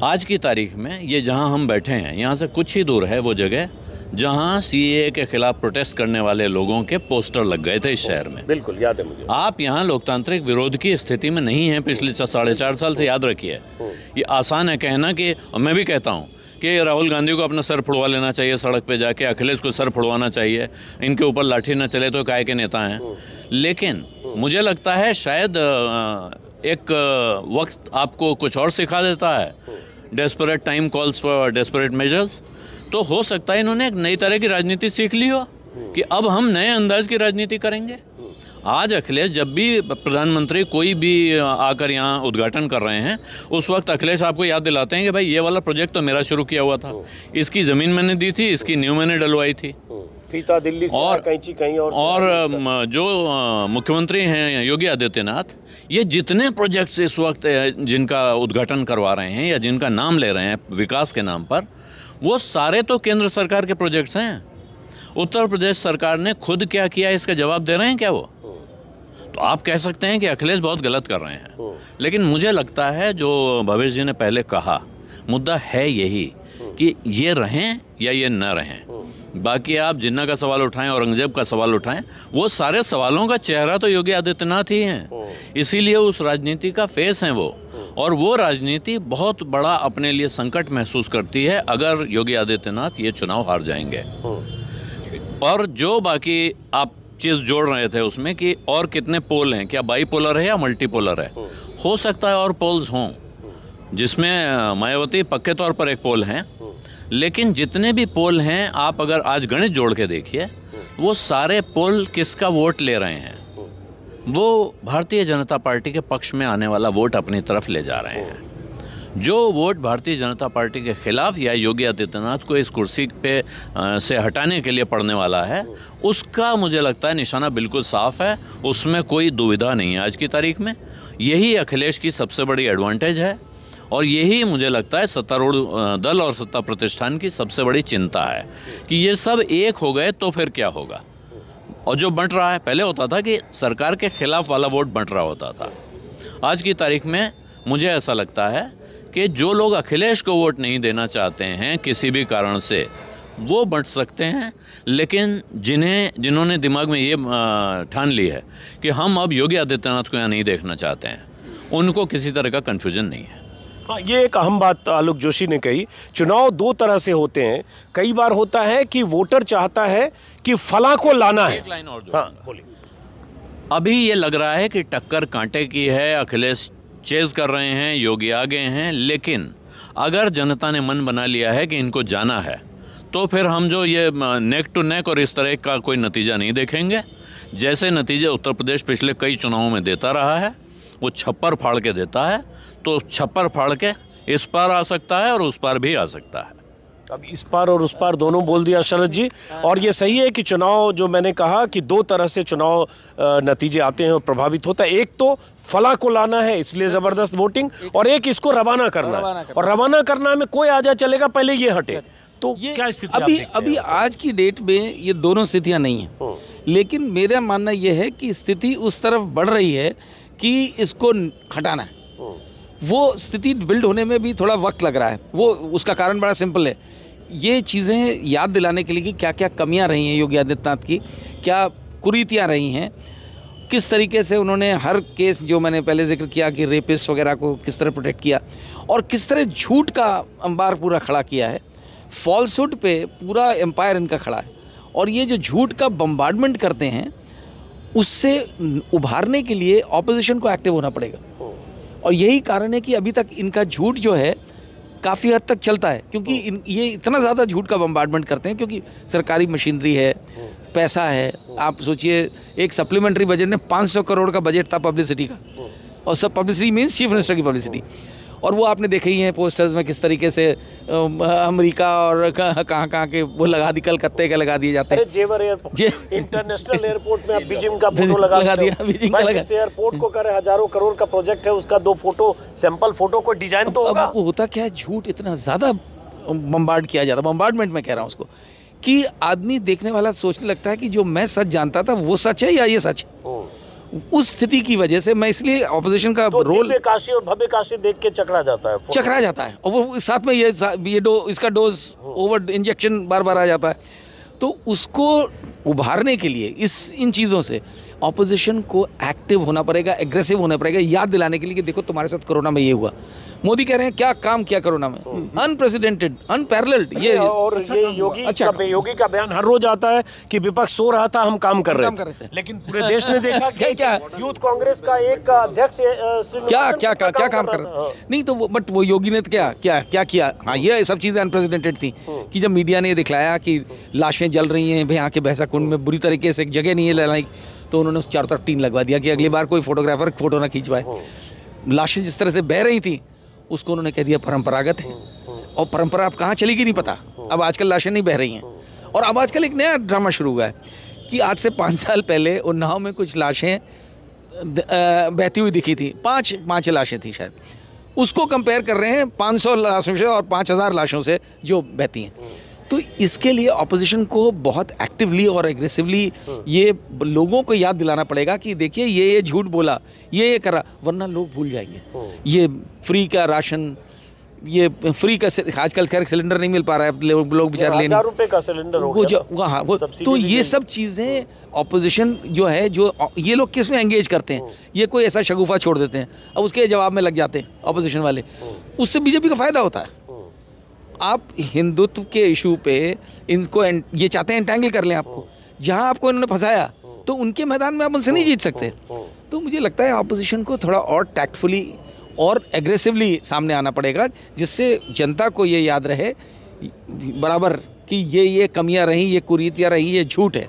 आज की तारीख में ये जहां हम बैठे हैं यहाँ से कुछ ही दूर है वो जगह जहां सीएए के खिलाफ प्रोटेस्ट करने वाले लोगों के पोस्टर लग गए थे इस शहर में। बिल्कुल याद है मुझे। आप यहाँ लोकतांत्रिक विरोध की स्थिति में नहीं हैं पिछले 4.5 साल से, याद रखिए। ये आसान है कहना कि, और मैं भी कहता हूँ कि राहुल गांधी को अपना सर फुड़वा लेना चाहिए सड़क पे जाके, अखिलेश को सर फुड़वाना चाहिए, इनके ऊपर लाठी न चले तो काय के नेता हैं। लेकिन मुझे लगता है शायद एक वक्त आपको कुछ और सिखा देता है। Desperate time calls for desperate measures. तो हो सकता है इन्होंने एक नई तरह की राजनीति सीख ली हो कि अब हम नए अंदाज की राजनीति करेंगे। आज अखिलेश जब भी प्रधानमंत्री कोई भी आकर यहाँ उद्घाटन कर रहे हैं उस वक्त अखिलेश आपको याद दिलाते हैं कि भाई ये वाला प्रोजेक्ट तो मेरा शुरू किया हुआ था, इसकी ज़मीन मैंने दी थी, इसकी नींव मैंने डलवाई थी, फीता दिल्ली से और कैंची कहीं और जो मुख्यमंत्री हैं योगी आदित्यनाथ, ये जितने प्रोजेक्ट्स इस वक्त जिनका उद्घाटन करवा रहे हैं या जिनका नाम ले रहे हैं विकास के नाम पर, वो सारे तो केंद्र सरकार के प्रोजेक्ट्स हैं। उत्तर प्रदेश सरकार ने खुद क्या किया इसका जवाब दे रहे हैं क्या वो? तो आप कह सकते हैं कि अखिलेश बहुत गलत कर रहे हैं, लेकिन मुझे लगता है जो भवेश जी ने पहले कहा, मुद्दा है यही कि ये रहें या ये न रहें। बाकी आप जिन्ना का सवाल उठाएं, औरंगजेब का सवाल उठाएं, वो सारे सवालों का चेहरा तो योगी आदित्यनाथ ही हैं। इसीलिए उस राजनीति का फेस हैं वो, और वो राजनीति बहुत बड़ा अपने लिए संकट महसूस करती है अगर योगी आदित्यनाथ ये चुनाव हार जाएंगे। और जो बाकी आप चीज़ जोड़ रहे थे उसमें कि और कितने पोल हैं, क्या बाईपोलर है या मल्टीपोलर है, हो सकता है और पोल्स हों जिसमें मायावती पक्के तौर पर एक पोल हैं, लेकिन जितने भी पोल हैं आप अगर आज गणित जोड़ के देखिए वो सारे पोल किसका वोट ले रहे हैं, वो भारतीय जनता पार्टी के पक्ष में आने वाला वोट अपनी तरफ ले जा रहे हैं। जो वोट भारतीय जनता पार्टी के खिलाफ या योगी आदित्यनाथ को इस कुर्सी पे से हटाने के लिए पड़ने वाला है, उसका मुझे लगता है निशाना बिल्कुल साफ है, उसमें कोई दुविधा नहीं है आज की तारीख में। यही अखिलेश की सबसे बड़ी एडवांटेज है और यही मुझे लगता है सत्तारूढ़ दल और सत्ता प्रतिष्ठान की सबसे बड़ी चिंता है कि ये सब एक हो गए तो फिर क्या होगा। और जो बंट रहा है, पहले होता था कि सरकार के खिलाफ वाला वोट बंट रहा होता था, आज की तारीख में मुझे ऐसा लगता है कि जो लोग अखिलेश को वोट नहीं देना चाहते हैं किसी भी कारण से, वो बंट सकते हैं, लेकिन जिन्होंने दिमाग में ये ठान ली है कि हम अब योगी आदित्यनाथ को यहाँ नहीं देखना चाहते हैं, उनको किसी तरह का कन्फ्यूजन नहीं है। हाँ, ये एक अहम बात आलोक जोशी ने कही। चुनाव दो तरह से होते हैं। कई बार होता है कि वोटर चाहता है कि फला को लाना है। एक लाइन और हाँ, बोलिए। अभी ये लग रहा है कि टक्कर कांटे की है, अखिलेश चेज कर रहे हैं, योगी आगे हैं, लेकिन अगर जनता ने मन बना लिया है कि इनको जाना है, तो फिर हम जो ये नेक टू नेक और इस तरह का कोई नतीजा नहीं देखेंगे। जैसे नतीजे उत्तर प्रदेश पिछले कई चुनावों में देता रहा है, वो छप्पर फाड़ के देता है, तो छप्पर फाड़ के इस पार आ सकता है और उस पार भी आ सकता है। अब इस पार और उस पार दोनों बोल दिया शरद जी। और ये सही है कि चुनाव, जो मैंने कहा कि दो तरह से चुनाव नतीजे आते हैं और प्रभावित होता है। एक तो फला को लाना है इसलिए ज़बरदस्त वोटिंग, और एक इसको रवाना करना है। और रवाना करना में कोई आ जाए चलेगा, पहले ये हटे। तो क्या स्थिति अभी आज की डेट में ये दोनों स्थितियां नहीं हैं, लेकिन मेरा मानना यह है कि स्थिति उस तरफ बढ़ रही है कि इसको हटाना है। वो स्थिति बिल्ड होने में भी थोड़ा वक्त लग रहा है। वो उसका कारण बड़ा सिंपल है। ये चीज़ें याद दिलाने के लिए कि क्या क्या कमियां रही हैं योगी आदित्यनाथ की, क्या कुरीतियां रही हैं, किस तरीके से उन्होंने हर केस, जो मैंने पहले जिक्र किया कि रेपिस्ट वगैरह को किस तरह प्रोटेक्ट किया, और किस तरह झूठ का अंबार पूरा खड़ा किया है। फॉल्सहुड पे पूरा एम्पायर इनका खड़ा है, और ये जो झूठ का बम्बार्डमेंट करते हैं, उससे उभारने के लिए ऑपोजिशन को एक्टिव होना पड़ेगा। और यही कारण है कि अभी तक इनका झूठ जो है काफ़ी हद तक चलता है, क्योंकि ये इतना ज़्यादा झूठ का बम्बार्डमेंट करते हैं, क्योंकि सरकारी मशीनरी है, पैसा है। आप सोचिए, एक सप्लीमेंट्री बजट में 500 करोड़ का बजट था पब्लिसिटी का, और सब पब्लिसिटी मीन्स चीफ मिनिस्टर की पब्लिसिटी। और वो आपने देखे ही हैं पोस्टर्स में किस तरीके से अमेरिका और कहाँ के वो लगा दी, कलकत्ते के लगा दिए जाते हैं। जेवर एयरपोर्ट, इंटरनेशनल एयरपोर्ट में बीजिंग का फोटो लगा दिया। बीजिंग का एयरपोर्ट को कर हजारों करोड़ का प्रोजेक्ट है, उसका 2 फोटो, सैंपल फोटो को डिजाइन तो होगा। वो होता क्या है, झूठ इतना ज़्यादा बम्बार्ड किया जाता, बम्बार्डमेंट में कह रहा हूँ उसको, कि आदमी देखने वाला सोचने लगता है कि जो मैं सच जानता था वो सच है या ये सच है। उस स्थिति की वजह से मैं इसलिए ऑपोजिशन का तो रोल, काशी और भव्य काशी देख के चकरा जाता है, और वो साथ में इसका डोज ओवर इंजेक्शन बार बार आ जाता है। तो उसको उभारने के लिए इन चीज़ों से ऑपोजिशन को एक्टिव होना पड़ेगा, एग्रेसिव होना पड़ेगा, याद दिलाने के लिए कि देखो तुम्हारे साथ कोरोना में ये हुआ। मोदी कह रहे हैं क्या काम किया कोरोना में, अनप्रेसिडेंटेड, अनपैरेलल्ड। ये और ये योगी का बयान हर रोज आता है कि विपक्ष सो रहा था, हम काम कर रहे थे। लेकिन पूरे देश ने देखा क्या यूथ कांग्रेस का एक अध्यक्ष क्या काम कर रहा था। नहीं तो बट वो योगी ने क्या किया। हाँ, ये सब चीज़ें अनप्रेसिडेंटेड थी कि जब मीडिया ने दिखलाया कि लाशें जल रही हैं भाई, यहाँ के भैंसा कुंड में बुरी तरीके से, एक जगह नहीं है लड़ाई, तो उन्होंने उस चारों तरफ टीन लगवा दिया कि अगली बार कोई फोटोग्राफर फोटो ना खींच पाए। लाशें जिस तरह से बह रही थी उसको उन्होंने कह दिया परंपरागत है, और परंपरा अब कहाँ चली गई नहीं पता। अब आजकल लाशें नहीं बह रही हैं। और अब आजकल एक नया ड्रामा शुरू हुआ है कि आज से 5 साल पहले उन्नाव में कुछ लाशें बहती हुई दिखी थी, 5 लाशें थी शायद, उसको कंपेयर कर रहे हैं 500 लाशों से और 5000 लाशों से जो बहती हैं। तो इसके लिए ऑपोजिशन को बहुत एक्टिवली और एग्रेसिवली ये लोगों को याद दिलाना पड़ेगा कि देखिए ये झूठ बोला, ये करा, वरना लोग भूल जाएंगे। ये फ्री का राशन, ये फ्री का आजकल खैर सिलेंडर नहीं मिल पा रहा है, लोग बेचारे लेने 1000 रुपए का सिलेंडर हो गया। हाँ, तो ये सब चीज़ें ऑपोजिशन जो है, जो ये लोग किस में एंगेज करते हैं, ये कोई ऐसा शगुफा छोड़ देते हैं, अब उसके जवाब में लग जाते हैं ऑपोजिशन वाले। उससे बीजेपी का फ़ायदा होता है। आप हिंदुत्व के इशू पे इनको ये चाहते हैं एंटेंगल कर लें आपको, जहां आपको इन्होंने फंसाया, तो उनके मैदान में आप उनसे नहीं जीत सकते। तो मुझे लगता है ऑपोजिशन को थोड़ा और टैक्टफुली और एग्रेसिवली सामने आना पड़ेगा, जिससे जनता को ये याद रहे बराबर कि ये कमियां रही, ये कुरीतियाँ रही, ये झूठ है।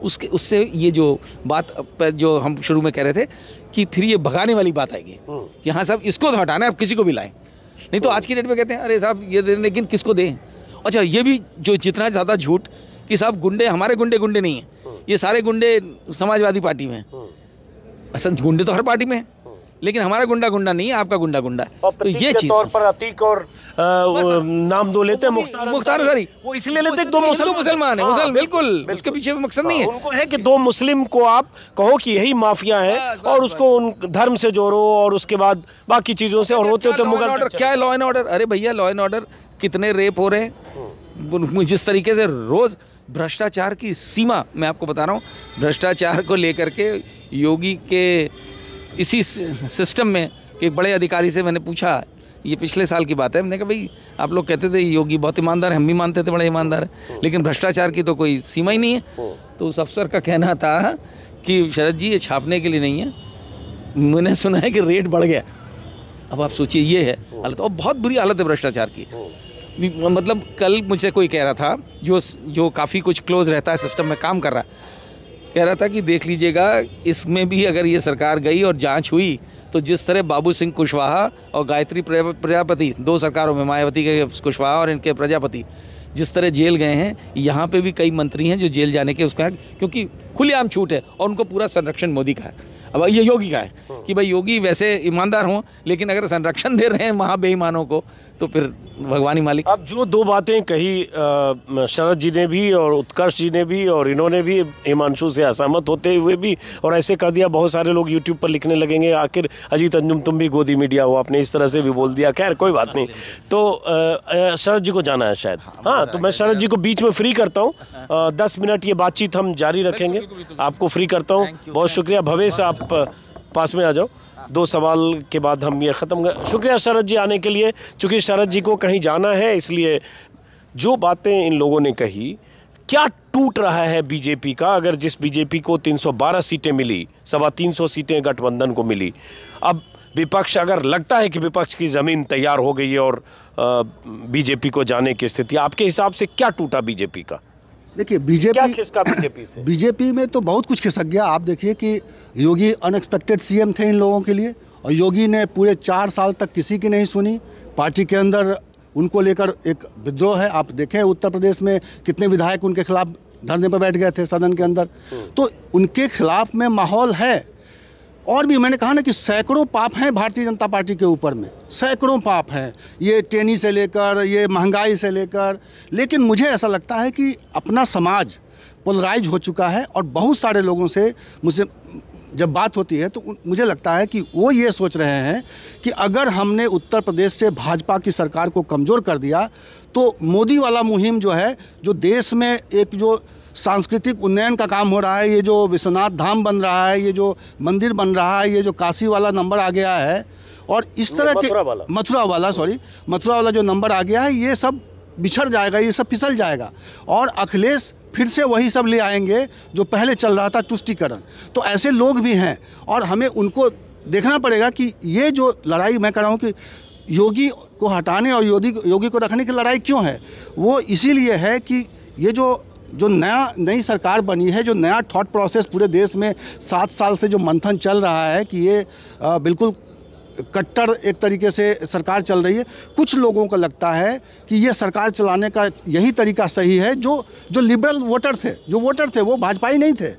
उससे ये जो बात जो हम शुरू में कह रहे थे कि फिर ये भगाने वाली बात आएगी, यहाँ साहब इसको तो हटाना है, आप किसी को भी लाएं। नहीं तो आज की डेट में कहते हैं अरे साहब ये दे, लेकिन किसको दें। अच्छा, ये भी जो जितना ज़्यादा झूठ कि साहब गुंडे, हमारे गुंडे नहीं हैं, ये सारे गुंडे समाजवादी पार्टी में हैं। असल गुंडे तो हर पार्टी में हैं, लेकिन हमारा गुंडा गुंडा नहीं है, आपका गुंडा गुंडा है। और तो ये चीज तौर पर अतीक और नाम दो लेते हैं, मुख्तार अंसारी, वो इसलिए लेते हैं दो मुसलमान है, मुसलमान, बिल्कुल उसके पीछे मकसद नहीं है। उनको है कि दो मुस्लिम को आप कहो कि यही माफिया है और उसको उन धर्म से जोड़ो और उसके बाद बाकी चीजों से, और होते होते मुगल ऑर्डर क्या है, लॉ एंड ऑर्डर। अरे भैया लॉ एंड ऑर्डर, कितने रेप हो रहे हैं, जिस तरीके से रोज भ्रष्टाचार की सीमा, मैं आपको बता रहा हूँ, भ्रष्टाचार को लेकर के योगी के इसी सिस्टम में कि एक बड़े अधिकारी से मैंने पूछा, ये पिछले साल की बात है, मैंने कहा भाई आप लोग कहते थे योगी बहुत ईमानदार है, हम भी मानते थे बड़े ईमानदार है, लेकिन भ्रष्टाचार की तो कोई सीमा ही नहीं है। तो उस अफसर का कहना था कि शरद जी ये छापने के लिए नहीं है, मैंने सुना है कि रेट बढ़ गया। अब आप सोचिए ये है हालत, और बहुत बुरी हालत है भ्रष्टाचार की। मतलब कल मुझसे कोई कह रहा था जो काफ़ी कुछ क्लोज रहता है सिस्टम में काम कर रहा है, कह रहा था कि देख लीजिएगा इसमें भी अगर ये सरकार गई और जांच हुई तो जिस तरह बाबू सिंह कुशवाहा और गायत्री प्रजापति, दो सरकारों में मायावती के कुशवाहा और इनके प्रजापति जिस तरह जेल गए हैं, यहाँ पे भी कई मंत्री हैं जो जेल जाने के उसका, क्योंकि खुलेआम छूट है और उनको पूरा संरक्षण मोदी का है। अब ये योगी का है कि भाई योगी वैसे ईमानदार हों, लेकिन अगर संरक्षण दे रहे हैं वहाँ बेईमानों को तो फिर भगवान ही मालिक। अब जो दो बातें कही शरद जी ने भी और उत्कर्ष जी ने भी और इन्होंने भी, हिमांशु से असहमत होते हुए भी, और ऐसे कर दिया, बहुत सारे लोग यूट्यूब पर लिखने लगेंगे आखिर अजीत अंजुम तुम भी गोदी मीडिया हो, आपने इस तरह से भी बोल दिया। खैर कोई बात नहीं। तो शरद जी को जाना है शायद, हाँ, तो मैं शरद जी को बीच में फ्री करता हूँ, 10 मिनट ये बातचीत हम जारी रखेंगे, आपको फ्री करता हूँ। बहुत शुक्रिया भवेश, आप पास में आ जाओ, 2 सवाल के बाद हम ये ख़त्म कर। शुक्रिया शरद जी आने के लिए। चूँकि शरद जी को कहीं जाना है, इसलिए जो बातें इन लोगों ने कही, क्या टूट रहा है बीजेपी का। अगर जिस बीजेपी को 312 सीटें मिली, 325 सीटें गठबंधन को मिली, अब विपक्ष, अगर लगता है कि विपक्ष की ज़मीन तैयार हो गई है और बीजेपी को जाने की स्थिति, आपके हिसाब से क्या टूटा बीजेपी का? देखिए बीजेपी क्या खिसका बीजेपी से? बीजेपी में तो बहुत कुछ खिसक गया। आप देखिए कि योगी अनएक्सपेक्टेड सीएम थे इन लोगों के लिए, और योगी ने पूरे 4 साल तक किसी की नहीं सुनी। पार्टी के अंदर उनको लेकर एक विद्रोह है। आप देखें उत्तर प्रदेश में कितने विधायक उनके खिलाफ धरने पर बैठ गए थे सदन के अंदर, तो उनके खिलाफ में माहौल है। और भी मैंने कहा ना कि सैकड़ों पाप हैं भारतीय जनता पार्टी के ऊपर में, सैकड़ों पाप हैं, ये टेनी से लेकर, ये महंगाई से लेकर। लेकिन मुझे ऐसा लगता है कि अपना समाज पोलराइज हो चुका है, और बहुत सारे लोगों से मुझसे जब बात होती है तो मुझे लगता है कि वो ये सोच रहे हैं कि अगर हमने उत्तर प्रदेश से भाजपा की सरकार को कमज़ोर कर दिया तो मोदी वाला मुहिम जो है, जो देश में एक जो सांस्कृतिक उन्नयन का काम हो रहा है, ये जो विश्वनाथ धाम बन रहा है, ये जो मंदिर बन रहा है, ये जो काशी वाला नंबर आ गया है, और इस तरह के मथुरा वाला जो नंबर आ गया है, ये सब बिछड़ जाएगा, ये सब फिसल जाएगा, और अखिलेश फिर से वही सब ले आएंगे जो पहले चल रहा था, तुष्टीकरण। तो ऐसे लोग भी हैं, और हमें उनको देखना पड़ेगा कि ये जो लड़ाई मैं कर रहा हूँ कि योगी को हटाने और योगी को रखने की लड़ाई क्यों है, वो इसीलिए है कि ये जो नई सरकार बनी है, जो नया थॉट प्रोसेस पूरे देश में 7 साल से जो मंथन चल रहा है कि ये बिल्कुल कट्टर एक तरीके से सरकार चल रही है। कुछ लोगों को लगता है कि ये सरकार चलाने का यही तरीका सही है। जो लिबरल वोटर थे वो भाजपाई नहीं थे,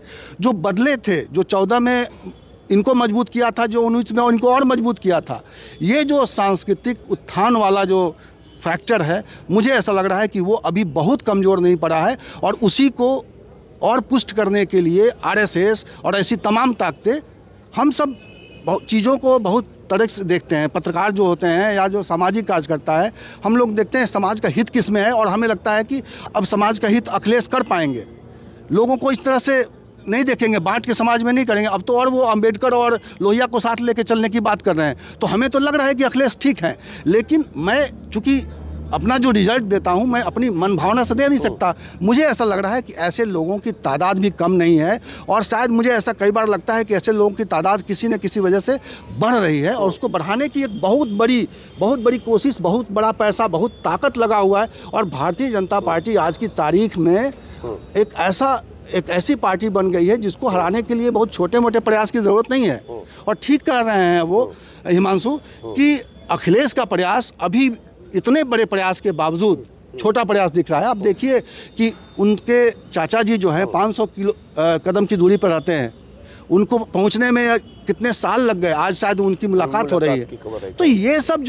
जो बदले थे, जो 14 में इनको मजबूत किया था, जो 19 में इनको और मजबूत किया था। ये जो सांस्कृतिक उत्थान वाला जो फैक्टर है, मुझे ऐसा लग रहा है कि वो अभी बहुत कमज़ोर नहीं पड़ा है, और उसी को और पुष्ट करने के लिए आरएसएस और ऐसी तमाम ताकतें, हम सब चीज़ों को बहुत तरह से देखते हैं। पत्रकार जो होते हैं या जो सामाजिक कार्य करता है, हम लोग देखते हैं समाज का हित किस में है, और हमें लगता है कि अब समाज का हित अखिलेश कर पाएंगे। लोगों को इस तरह से नहीं देखेंगे, बांट के समाज में नहीं करेंगे। अब तो और वो अंबेडकर और लोहिया को साथ लेके चलने की बात कर रहे हैं, तो हमें तो लग रहा है कि अखिलेश ठीक है। लेकिन मैं चूँकि अपना जो रिजल्ट देता हूं, मैं अपनी मन भावना से दे नहीं सकता। मुझे ऐसा लग रहा है कि ऐसे लोगों की तादाद भी कम नहीं है, और शायद मुझे ऐसा कई बार लगता है कि ऐसे लोगों की तादाद किसी न किसी वजह से बढ़ रही है, और उसको बढ़ाने की एक बहुत बड़ी कोशिश, बहुत बड़ा पैसा, बहुत ताकत लगा हुआ है। और भारतीय जनता पार्टी आज की तारीख में एक ऐसी पार्टी बन गई है जिसको हराने के लिए बहुत छोटे मोटे प्रयास की ज़रूरत नहीं है। और ठीक कह रहे हैं वो हिमांशु कि अखिलेश का प्रयास अभी इतने बड़े प्रयास के बावजूद छोटा प्रयास दिख रहा है। आप देखिए कि उनके चाचा जी जो हैं 500 कदम की दूरी पर रहते हैं, उनको पहुंचने में कितने साल लग गए, आज शायद उनकी मुलाकात हो रही है। तो ये सब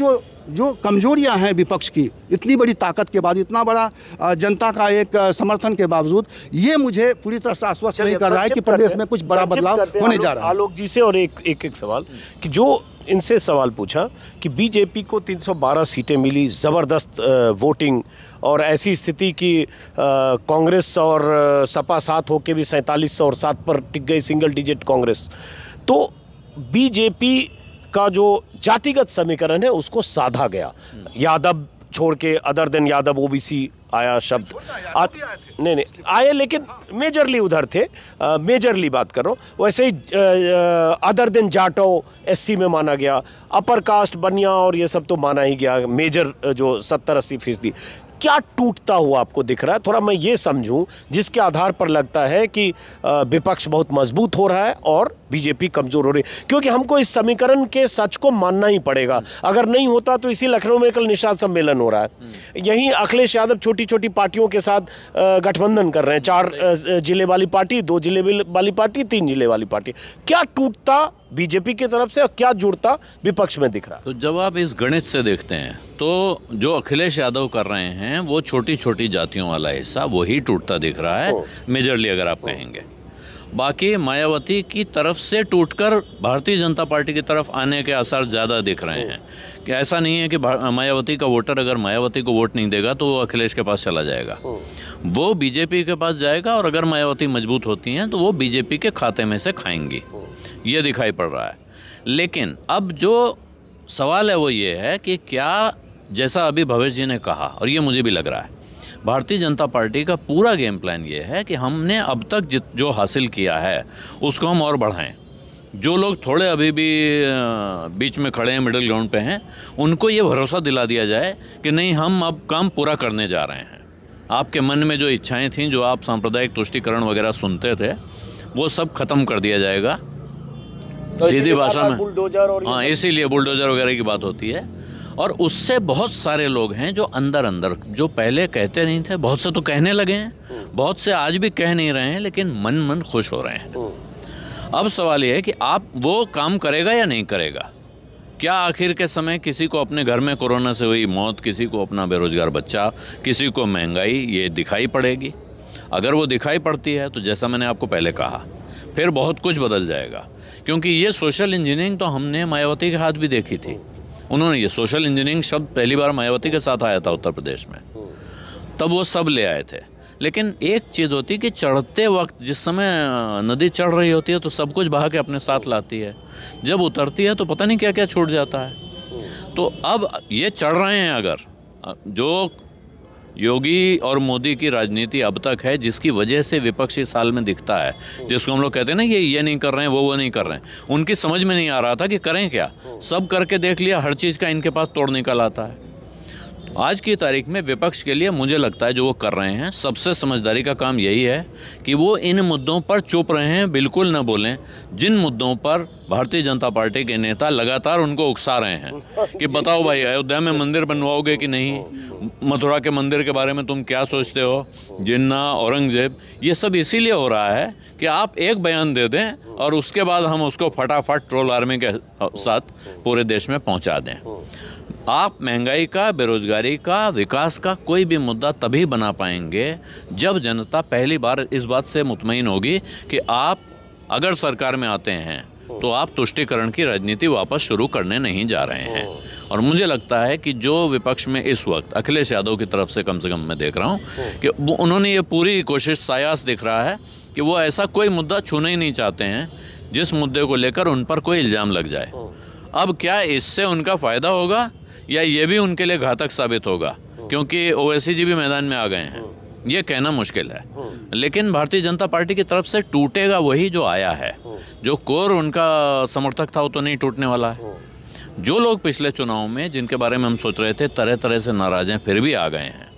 जो कमजोरियां हैं विपक्ष की, इतनी बड़ी ताकत के बाद, इतना बड़ा जनता का एक समर्थन के बावजूद, ये मुझे पूरी तरह से आश्वस्त नहीं कर रहा है कि प्रदेश में कुछ बड़ा बदलाव होने जा रहा है। आलोक जी से और एक सवाल कि जो इनसे सवाल पूछा कि बीजेपी को 312 सीटें मिली, ज़बरदस्त वोटिंग, और ऐसी स्थिति कि कांग्रेस और सपा साथ होकर भी 47 और 7 पर टिक गई सिंगल डिजिट कांग्रेस। तो बीजेपी का जो जातिगत समीकरण है उसको साधा गया, यादव छोड़ के, अदर देन यादव ओबीसी आया शब्द नहीं आए, लेकिन मेजरली उधर थे, मेजरली बात कर रहा हूँ। वैसे ही अदर देन जाटो एससी में माना गया, अपर कास्ट बनिया और ये सब तो माना ही गया, मेजर जो 70-80% क्या टूटता हुआ आपको दिख रहा है? थोड़ा मैं ये समझूं जिसके आधार पर लगता है कि विपक्ष बहुत मजबूत हो रहा है और बीजेपी कमजोर हो रही है, क्योंकि हमको इस समीकरण के सच को मानना ही पड़ेगा। अगर नहीं होता तो इसी लखनऊ में कल निषाद सम्मेलन हो रहा है, यहीं अखिलेश यादव छोटी छोटी पार्टियों के साथ गठबंधन कर रहे हैं, 4 जिले वाली पार्टी, 2 जिले वाली पार्टी, 3 जिले वाली पार्टी। क्या टूटता बीजेपी की तरफ से और क्या जुड़ता विपक्ष में दिख रहा है? तो जब आप इस गणित से देखते हैं तो जो अखिलेश यादव कर रहे हैं वो छोटी छोटी जातियों वाला हिस्सा वही टूटता दिख रहा है मेजरली, अगर आप कहेंगे। बाकी मायावती की तरफ से टूटकर भारतीय जनता पार्टी की तरफ आने के आसार ज़्यादा दिख रहे हैं। कि ऐसा नहीं है कि मायावती का वोटर अगर मायावती को वोट नहीं देगा तो वो अखिलेश के पास चला जाएगा, वो बीजेपी के पास जाएगा, और अगर मायावती मजबूत होती हैं तो वो बीजेपी के खाते में से खाएंगी, ये दिखाई पड़ रहा है। लेकिन अब जो सवाल है वो ये है कि क्या, जैसा अभी भवेश जी ने कहा और ये मुझे भी लग रहा है, भारतीय जनता पार्टी का पूरा गेम प्लान ये है कि हमने अब तक जो हासिल किया है उसको हम और बढ़ाएं। जो लोग थोड़े अभी भी बीच में खड़े हैं, मिडिल ग्राउंड पे हैं, उनको ये भरोसा दिला दिया जाए कि नहीं, हम अब काम पूरा करने जा रहे हैं। आपके मन में जो इच्छाएं थीं, जो आप सांप्रदायिक तुष्टिकरण वगैरह सुनते थे, वो सब खत्म कर दिया जाएगा सीधी भाषा में। हाँ, इसीलिए बुलडोजर वगैरह की बात होती है। और उससे बहुत सारे लोग हैं जो अंदर जो पहले कहते नहीं थे, बहुत से तो कहने लगे हैं, बहुत से आज भी कह नहीं रहे हैं, लेकिन मन खुश हो रहे हैं। अब सवाल ये है कि आप वो काम करेगा या नहीं करेगा। क्या आखिर के समय किसी को अपने घर में कोरोना से हुई मौत, किसी को अपना बेरोजगार बच्चा, किसी को महंगाई, ये दिखाई पड़ेगी? अगर वो दिखाई पड़ती है तो जैसा मैंने आपको पहले कहा, फिर बहुत कुछ बदल जाएगा। क्योंकि ये सोशल इंजीनियरिंग तो हमने मायावती के हाथ भी देखी थी। उन्होंने ये सोशल इंजीनियरिंग शब्द पहली बार मायावती के साथ आया था उत्तर प्रदेश में, तब वो सब ले आए थे। लेकिन एक चीज़ होती है कि चढ़ते वक्त, जिस समय नदी चढ़ रही होती है तो सब कुछ बहा के अपने साथ लाती है, जब उतरती है तो पता नहीं क्या क्या छूट जाता है। तो अब ये चढ़ रहे हैं, अगर जो योगी और मोदी की राजनीति अब तक है, जिसकी वजह से विपक्ष इस हाल में दिखता है, जिसको हम लोग कहते हैं ना ये नहीं कर रहे हैं, वो नहीं कर रहे हैं, उनकी समझ में नहीं आ रहा था कि करें क्या। सब करके देख लिया, हर चीज़ का इनके पास तोड़ निकल आता है। आज की तारीख में विपक्ष के लिए मुझे लगता है जो वो कर रहे हैं, सबसे समझदारी का काम यही है कि वो इन मुद्दों पर चुप रहे हैं, बिल्कुल न बोलें। जिन मुद्दों पर भारतीय जनता पार्टी के नेता लगातार उनको उकसा रहे हैं कि बताओ भाई, अयोध्या में मंदिर बनवाओगे कि नहीं, मथुरा के मंदिर के बारे में तुम क्या सोचते हो, जिन्ना, औरंगजेब, ये सब इसीलिए हो रहा है कि आप एक बयान दे दें और उसके बाद हम उसको फटाफट ट्रोल आर्मी के साथ पूरे देश में पहुंचा दें। आप महंगाई का, बेरोजगारी का, विकास का कोई भी मुद्दा तभी बना पाएंगे जब जनता पहली बार इस बात से मुतमईन होगी कि आप अगर सरकार में आते हैं तो आप तुष्टीकरण की राजनीति वापस शुरू करने नहीं जा रहे हैं। और मुझे लगता है कि जो विपक्ष में इस वक्त अखिलेश यादव की तरफ से कम मैं देख रहा हूँ कि उन्होंने ये पूरी कोशिश, सायास दिख रहा है कि वो ऐसा कोई मुद्दा छूना ही नहीं चाहते हैं जिस मुद्दे को लेकर उन पर कोई इल्ज़ाम लग जाए। अब क्या इससे उनका फ़ायदा होगा या ये भी उनके लिए घातक साबित होगा, क्योंकि ओवैसी जी भी मैदान में आ गए हैं, ये कहना मुश्किल है। लेकिन भारतीय जनता पार्टी की तरफ से टूटेगा वही जो आया है। जो कोर उनका समर्थक था वो तो नहीं टूटने वाला है। जो लोग पिछले चुनाव में, जिनके बारे में हम सोच रहे थे तरह तरह से नाराज़ हैं, फिर भी आ गए हैं,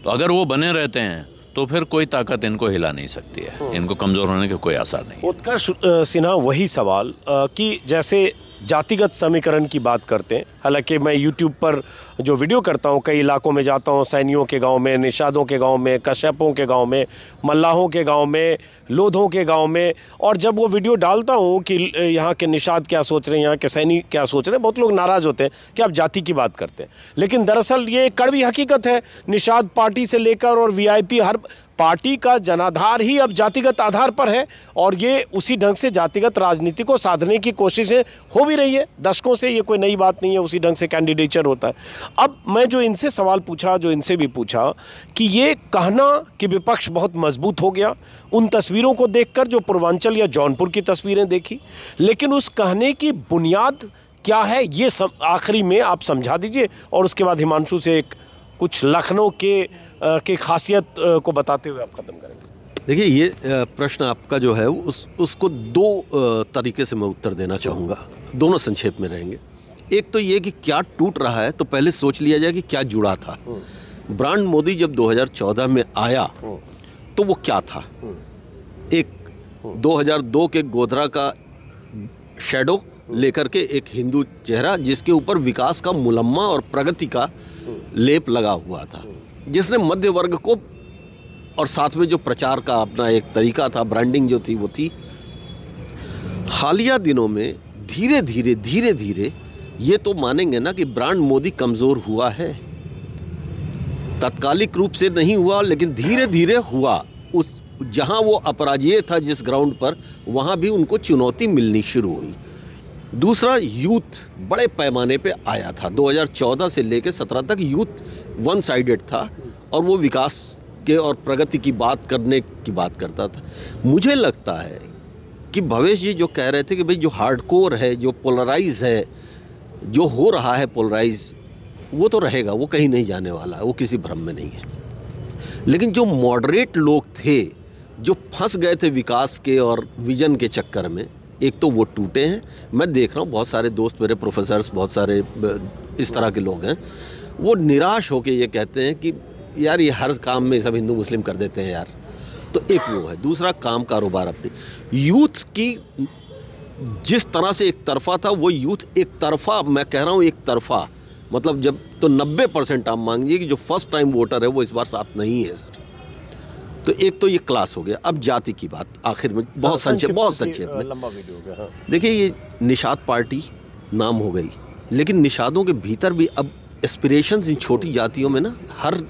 तो अगर वो बने रहते हैं तो फिर कोई ताकत इनको हिला नहीं सकती है, इनको कमज़ोर होने के कोई आसार नहीं। उत्कर्ष सिन्हा, वही सवाल कि जैसे जातिगत समीकरण की बात करते हैं। हालांकि मैं YouTube पर जो वीडियो करता हूं, कई इलाकों में जाता हूं, सैनियों के गांव में, निषादों के गांव में, कश्यपों के गांव में, मल्लाहों के गांव में, लोधों के गांव में, और जब वो वीडियो डालता हूं कि यहाँ के निषाद क्या सोच रहे हैं, यहाँ के सैनिक क्या सोच रहे हैं, बहुत लोग नाराज़ होते हैं कि आप जाति की बात करते हैं। लेकिन दरअसल ये एक कड़वी हकीकत है। निषाद पार्टी से लेकर और VIP हर पार्टी का जनाधार ही अब जातिगत आधार पर है, और ये उसी ढंग से जातिगत राजनीति को साधने की कोशिशें हो भी रही है दशकों से। ये कोई नई बात नहीं है, उसी ढंग से कैंडिडेचर होता है। अब मैं जो इनसे सवाल पूछा, जो इनसे भी पूछा कि ये कहना कि विपक्ष बहुत मजबूत हो गया, उन तस्वीरों को देखकर जो पूर्वांचल या जौनपुर की तस्वीरें देखी, लेकिन उस कहने की बुनियाद क्या है ये आखिरी में आप समझा दीजिए, और उसके बाद हिमांशु से एक कुछ लखनऊ के खासियत को बताते हुए आप ख़त्म करेंगे। देखिए, ये प्रश्न आपका जो है उसको दो तरीके से मैं उत्तर देना चाहूँगा, दोनों संक्षेप में रहेंगे। एक तो ये कि क्या टूट रहा है, तो पहले सोच लिया जाए कि क्या जुड़ा था। ब्रांड मोदी जब 2014 में आया तो वो क्या था? एक 2002 के गोधरा का शैडो लेकर के एक हिंदू चेहरा, जिसके ऊपर विकास का मुलम्मा और प्रगति का लेप लगा हुआ था, जिसने मध्य वर्ग को, और साथ में जो प्रचार का अपना एक तरीका था, ब्रांडिंग जो थी वो थी। हालिया दिनों में धीरे धीरे ये तो मानेंगे ना कि ब्रांड मोदी कमज़ोर हुआ है। तात्कालिक रूप से नहीं हुआ, लेकिन धीरे धीरे हुआ। उस जहां वो अपराजेय था जिस ग्राउंड पर, वहां भी उनको चुनौती मिलनी शुरू हुई। दूसरा, यूथ बड़े पैमाने पे आया था। 2014 से लेकर 17 तक यूथ वन साइडेड था, और वो विकास के और प्रगति की बात करने की बात करता था। मुझे लगता है कि भवेश जी जो कह रहे थे कि भाई जो हार्डकोर है, जो पोलराइज है, जो हो रहा है पोलराइज, वो तो रहेगा, वो कहीं नहीं जाने वाला है, वो किसी भ्रम में नहीं है। लेकिन जो मॉडरेट लोग थे, जो फंस गए थे विकास के और विजन के चक्कर में, एक तो वो टूटे हैं। मैं देख रहा हूँ बहुत सारे दोस्त मेरे, प्रोफेसर्स, बहुत सारे इस तरह के लोग हैं, वो निराश होकर ये कहते हैं कि यार ये हर काम में सब हिंदू मुस्लिम कर देते हैं यार। तो एक वो है। दूसरा, काम कारोबार अपनी यूथ की जिस तरह से एक तरफा था, वो यूथ एक तरफा, मैं कह रहा हूँ एक तरफा, मतलब जब तो 90% आप मांगिए कि जो फर्स्ट टाइम वोटर है वो इस बार साथ नहीं है सर। तो एक तो ये क्लास हो गया। अब जाति की बात आखिर में बहुत संक्षेप में, लंबा वीडियो हो गया। देखिए, ये निषाद पार्टी नाम हो गई, लेकिन निषादों के भीतर भी अब एस्पिरेशंस इन छोटी जातियों में ना हर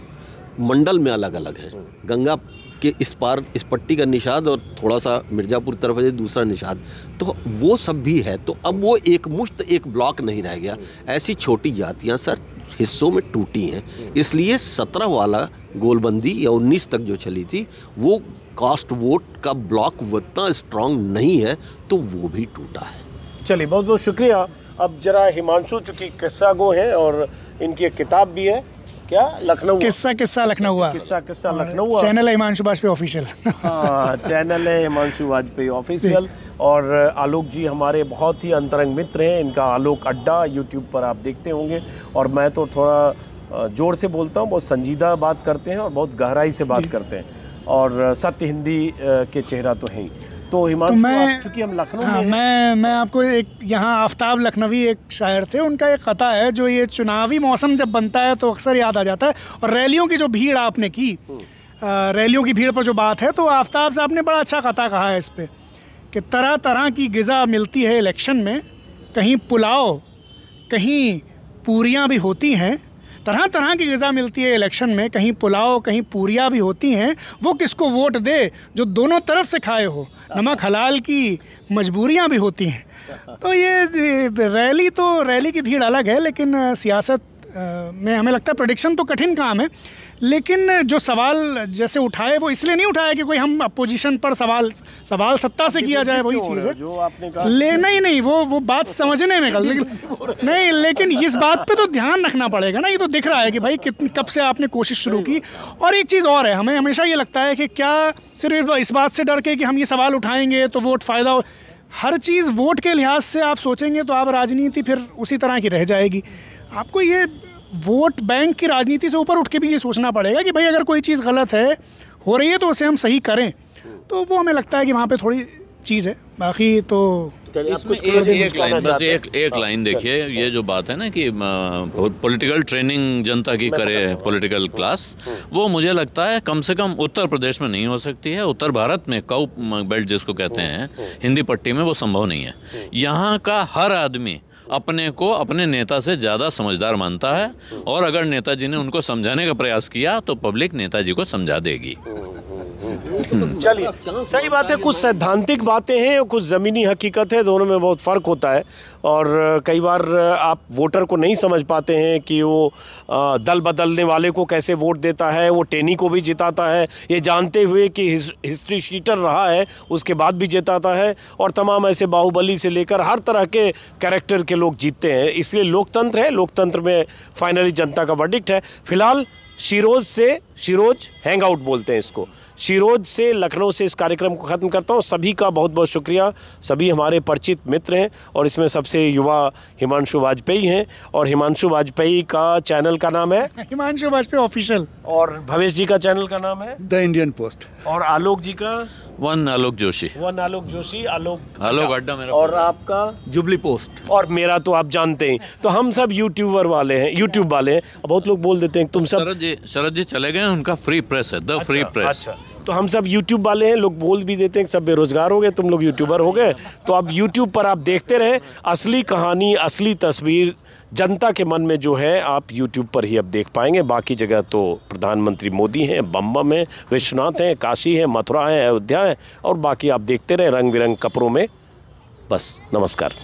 मंडल में अलग अलग है। गंगा के इस पार इस पट्टी का निषाद, और थोड़ा सा मिर्ज़ापुर तरफ है दूसरा निषाद, तो वो सब भी है। तो अब वो एक मुश्त, एक ब्लॉक नहीं रह गया। ऐसी छोटी जातियां सर हिस्सों में टूटी हैं। इसलिए 17 वाला गोलबंदी या 19 तक जो चली थी, वो कास्ट वोट का ब्लॉक उतना स्ट्रांग नहीं है, तो वो भी टूटा है। चलिए, बहुत बहुत शुक्रिया। अब जरा हिमांशु, चूँकि किस्सा गो है और इनकी एक किताब भी है, क्या लखनऊ किस्सा लखनऊ हुआ, किस्सा लखनऊ हुआ। चैनल है हिमांशु वाजपेयी ऑफिशियल। हाँ, चैनल है हिमांशु वाजपेयी ऑफिशियल। और आलोक जी हमारे बहुत ही अंतरंग मित्र हैं। इनका आलोक अड्डा यूट्यूब पर आप देखते होंगे। और मैं तो थोड़ा जोर से बोलता हूँ, बहुत संजीदा बात करते हैं और बहुत गहराई से बात करते हैं, और सत्य हिंदी के चेहरा तो हैं। तो हिमांशु, चूँकि हम लखनऊ में मैं आपको एक, यहाँ आफ्ताब लखनवी एक शायर थे, उनका एक कथा है जो ये चुनावी मौसम जब बनता है तो अक्सर याद आ जाता है। और रैलियों की जो भीड़ आपने की, रैलियों की भीड़ पर जो बात है, तो आफ्ताब साहब ने बड़ा अच्छा कथा कहा है इस पर कि तरह तरह की ग़िज़ा मिलती है इलेक्शन में, कहीं पुलाव कहीं पूरियाँ भी होती हैं। तरह तरह की ग़िज़ा मिलती है इलेक्शन में, कहीं पुलाव कहीं पूरियाँ भी होती हैं। वो किसको वोट दे जो दोनों तरफ से खाए हो, नमक हलाल की मजबूरियाँ भी होती हैं। तो ये रैली की भीड़ अलग है, लेकिन सियासत में हमें लगता है प्रेडिक्शन तो कठिन काम है। लेकिन जो सवाल जैसे उठाए, वो इसलिए नहीं उठाया कि कोई हम अपोजिशन पर सवाल सत्ता से किया जाए, वही चीज़ है जो आपने कहा। नहीं, वो बात समझने में नहीं, लेकिन इस बात पे तो ध्यान रखना पड़ेगा ना। ये तो दिख रहा है कि भाई कब से आपने कोशिश शुरू की। और एक चीज़ और है, हमें हमेशा ये लगता है कि क्या सिर्फ इस बात से डर के कि हम ये सवाल उठाएंगे तो वोट फ़ायदा हो। हर चीज़ वोट के लिहाज से आप सोचेंगे तो आप राजनीति फिर उसी तरह की रह जाएगी। आपको ये वोट बैंक की राजनीति से ऊपर उठ के भी ये सोचना पड़ेगा कि भाई अगर कोई चीज़ गलत है, हो रही है, तो उसे हम सही करें। तो वो हमें लगता है कि वहाँ पे थोड़ी चीज़ है। बाकी तो इसमें एक लाइन, बस एक लाइन देखिए, ये जो बात है ना कि पॉलिटिकल ट्रेनिंग जनता की करे पॉलिटिकल क्लास, वो मुझे लगता है कम से कम उत्तर प्रदेश में नहीं हो सकती है। उत्तर भारत में काउ बेल्ट जिसको कहते हैं हिंदी पट्टी में, वो संभव नहीं है। यहाँ का हर आदमी अपने को अपने नेता से ज़्यादा समझदार मानता है, और अगर नेताजी ने उनको समझाने का प्रयास किया तो पब्लिक नेताजी को समझा देगी। चलिए, सही बात है, कुछ सैद्धांतिक बातें हैं और कुछ ज़मीनी हकीकत है, दोनों में बहुत फ़र्क होता है। और कई बार आप वोटर को नहीं समझ पाते हैं कि वो दल बदलने वाले को कैसे वोट देता है, वो टेनी को भी जिताता है ये जानते हुए कि हिस्ट्री शीटर रहा है, उसके बाद भी जिताता है, और तमाम ऐसे बाहुबली से लेकर हर तरह के कैरेक्टर के लोग जीतते हैं। इसलिए लोकतंत्र है, लोकतंत्र में फाइनली जनता का वर्डिक्ट है। फिलहाल शिरोज हैंग आउट बोलते हैं इसको, शिरोज से, लखनऊ से इस कार्यक्रम को ख़त्म करता हूँ। सभी का बहुत बहुत शुक्रिया, सभी हमारे परिचित मित्र हैं, और इसमें सबसे युवा हिमांशु वाजपेयी हैं, और हिमांशु वाजपेयी का चैनल का नाम है हिमांशु वाजपेयी ऑफिशियल, और भवेश जी का चैनल का नाम है द इंडियन पोस्ट, और आलोक जी का वन आलोक जोशी, आलोक अड्डा मेरा, और आपका जुबली पोस्ट, और मेरा तो आप जानते हैं। तो हम सब यूट्यूब वाले हैं। बहुत लोग बोल देते हैं तुम सब, शरद जी चले गए, उनका फ्री प्रेस है, द फ्री प्रेस। अच्छा, तो हम सब यूट्यूब वाले हैं। लोग बोल भी देते हैं कि सब बेरोजगार हो गए, तुम लोग यूट्यूबर हो गए। तो अब यूट्यूब पर आप देखते रहें, असली कहानी, असली तस्वीर जनता के मन में जो है आप यूट्यूब पर ही अब देख पाएंगे। बाकी जगह तो प्रधानमंत्री मोदी हैं, बम है, विश्वनाथ हैं, काशी है, मथुरा है, अयोध्या है, और बाकी आप देखते रहें रंग बिरंग कपड़ों में। बस, नमस्कार।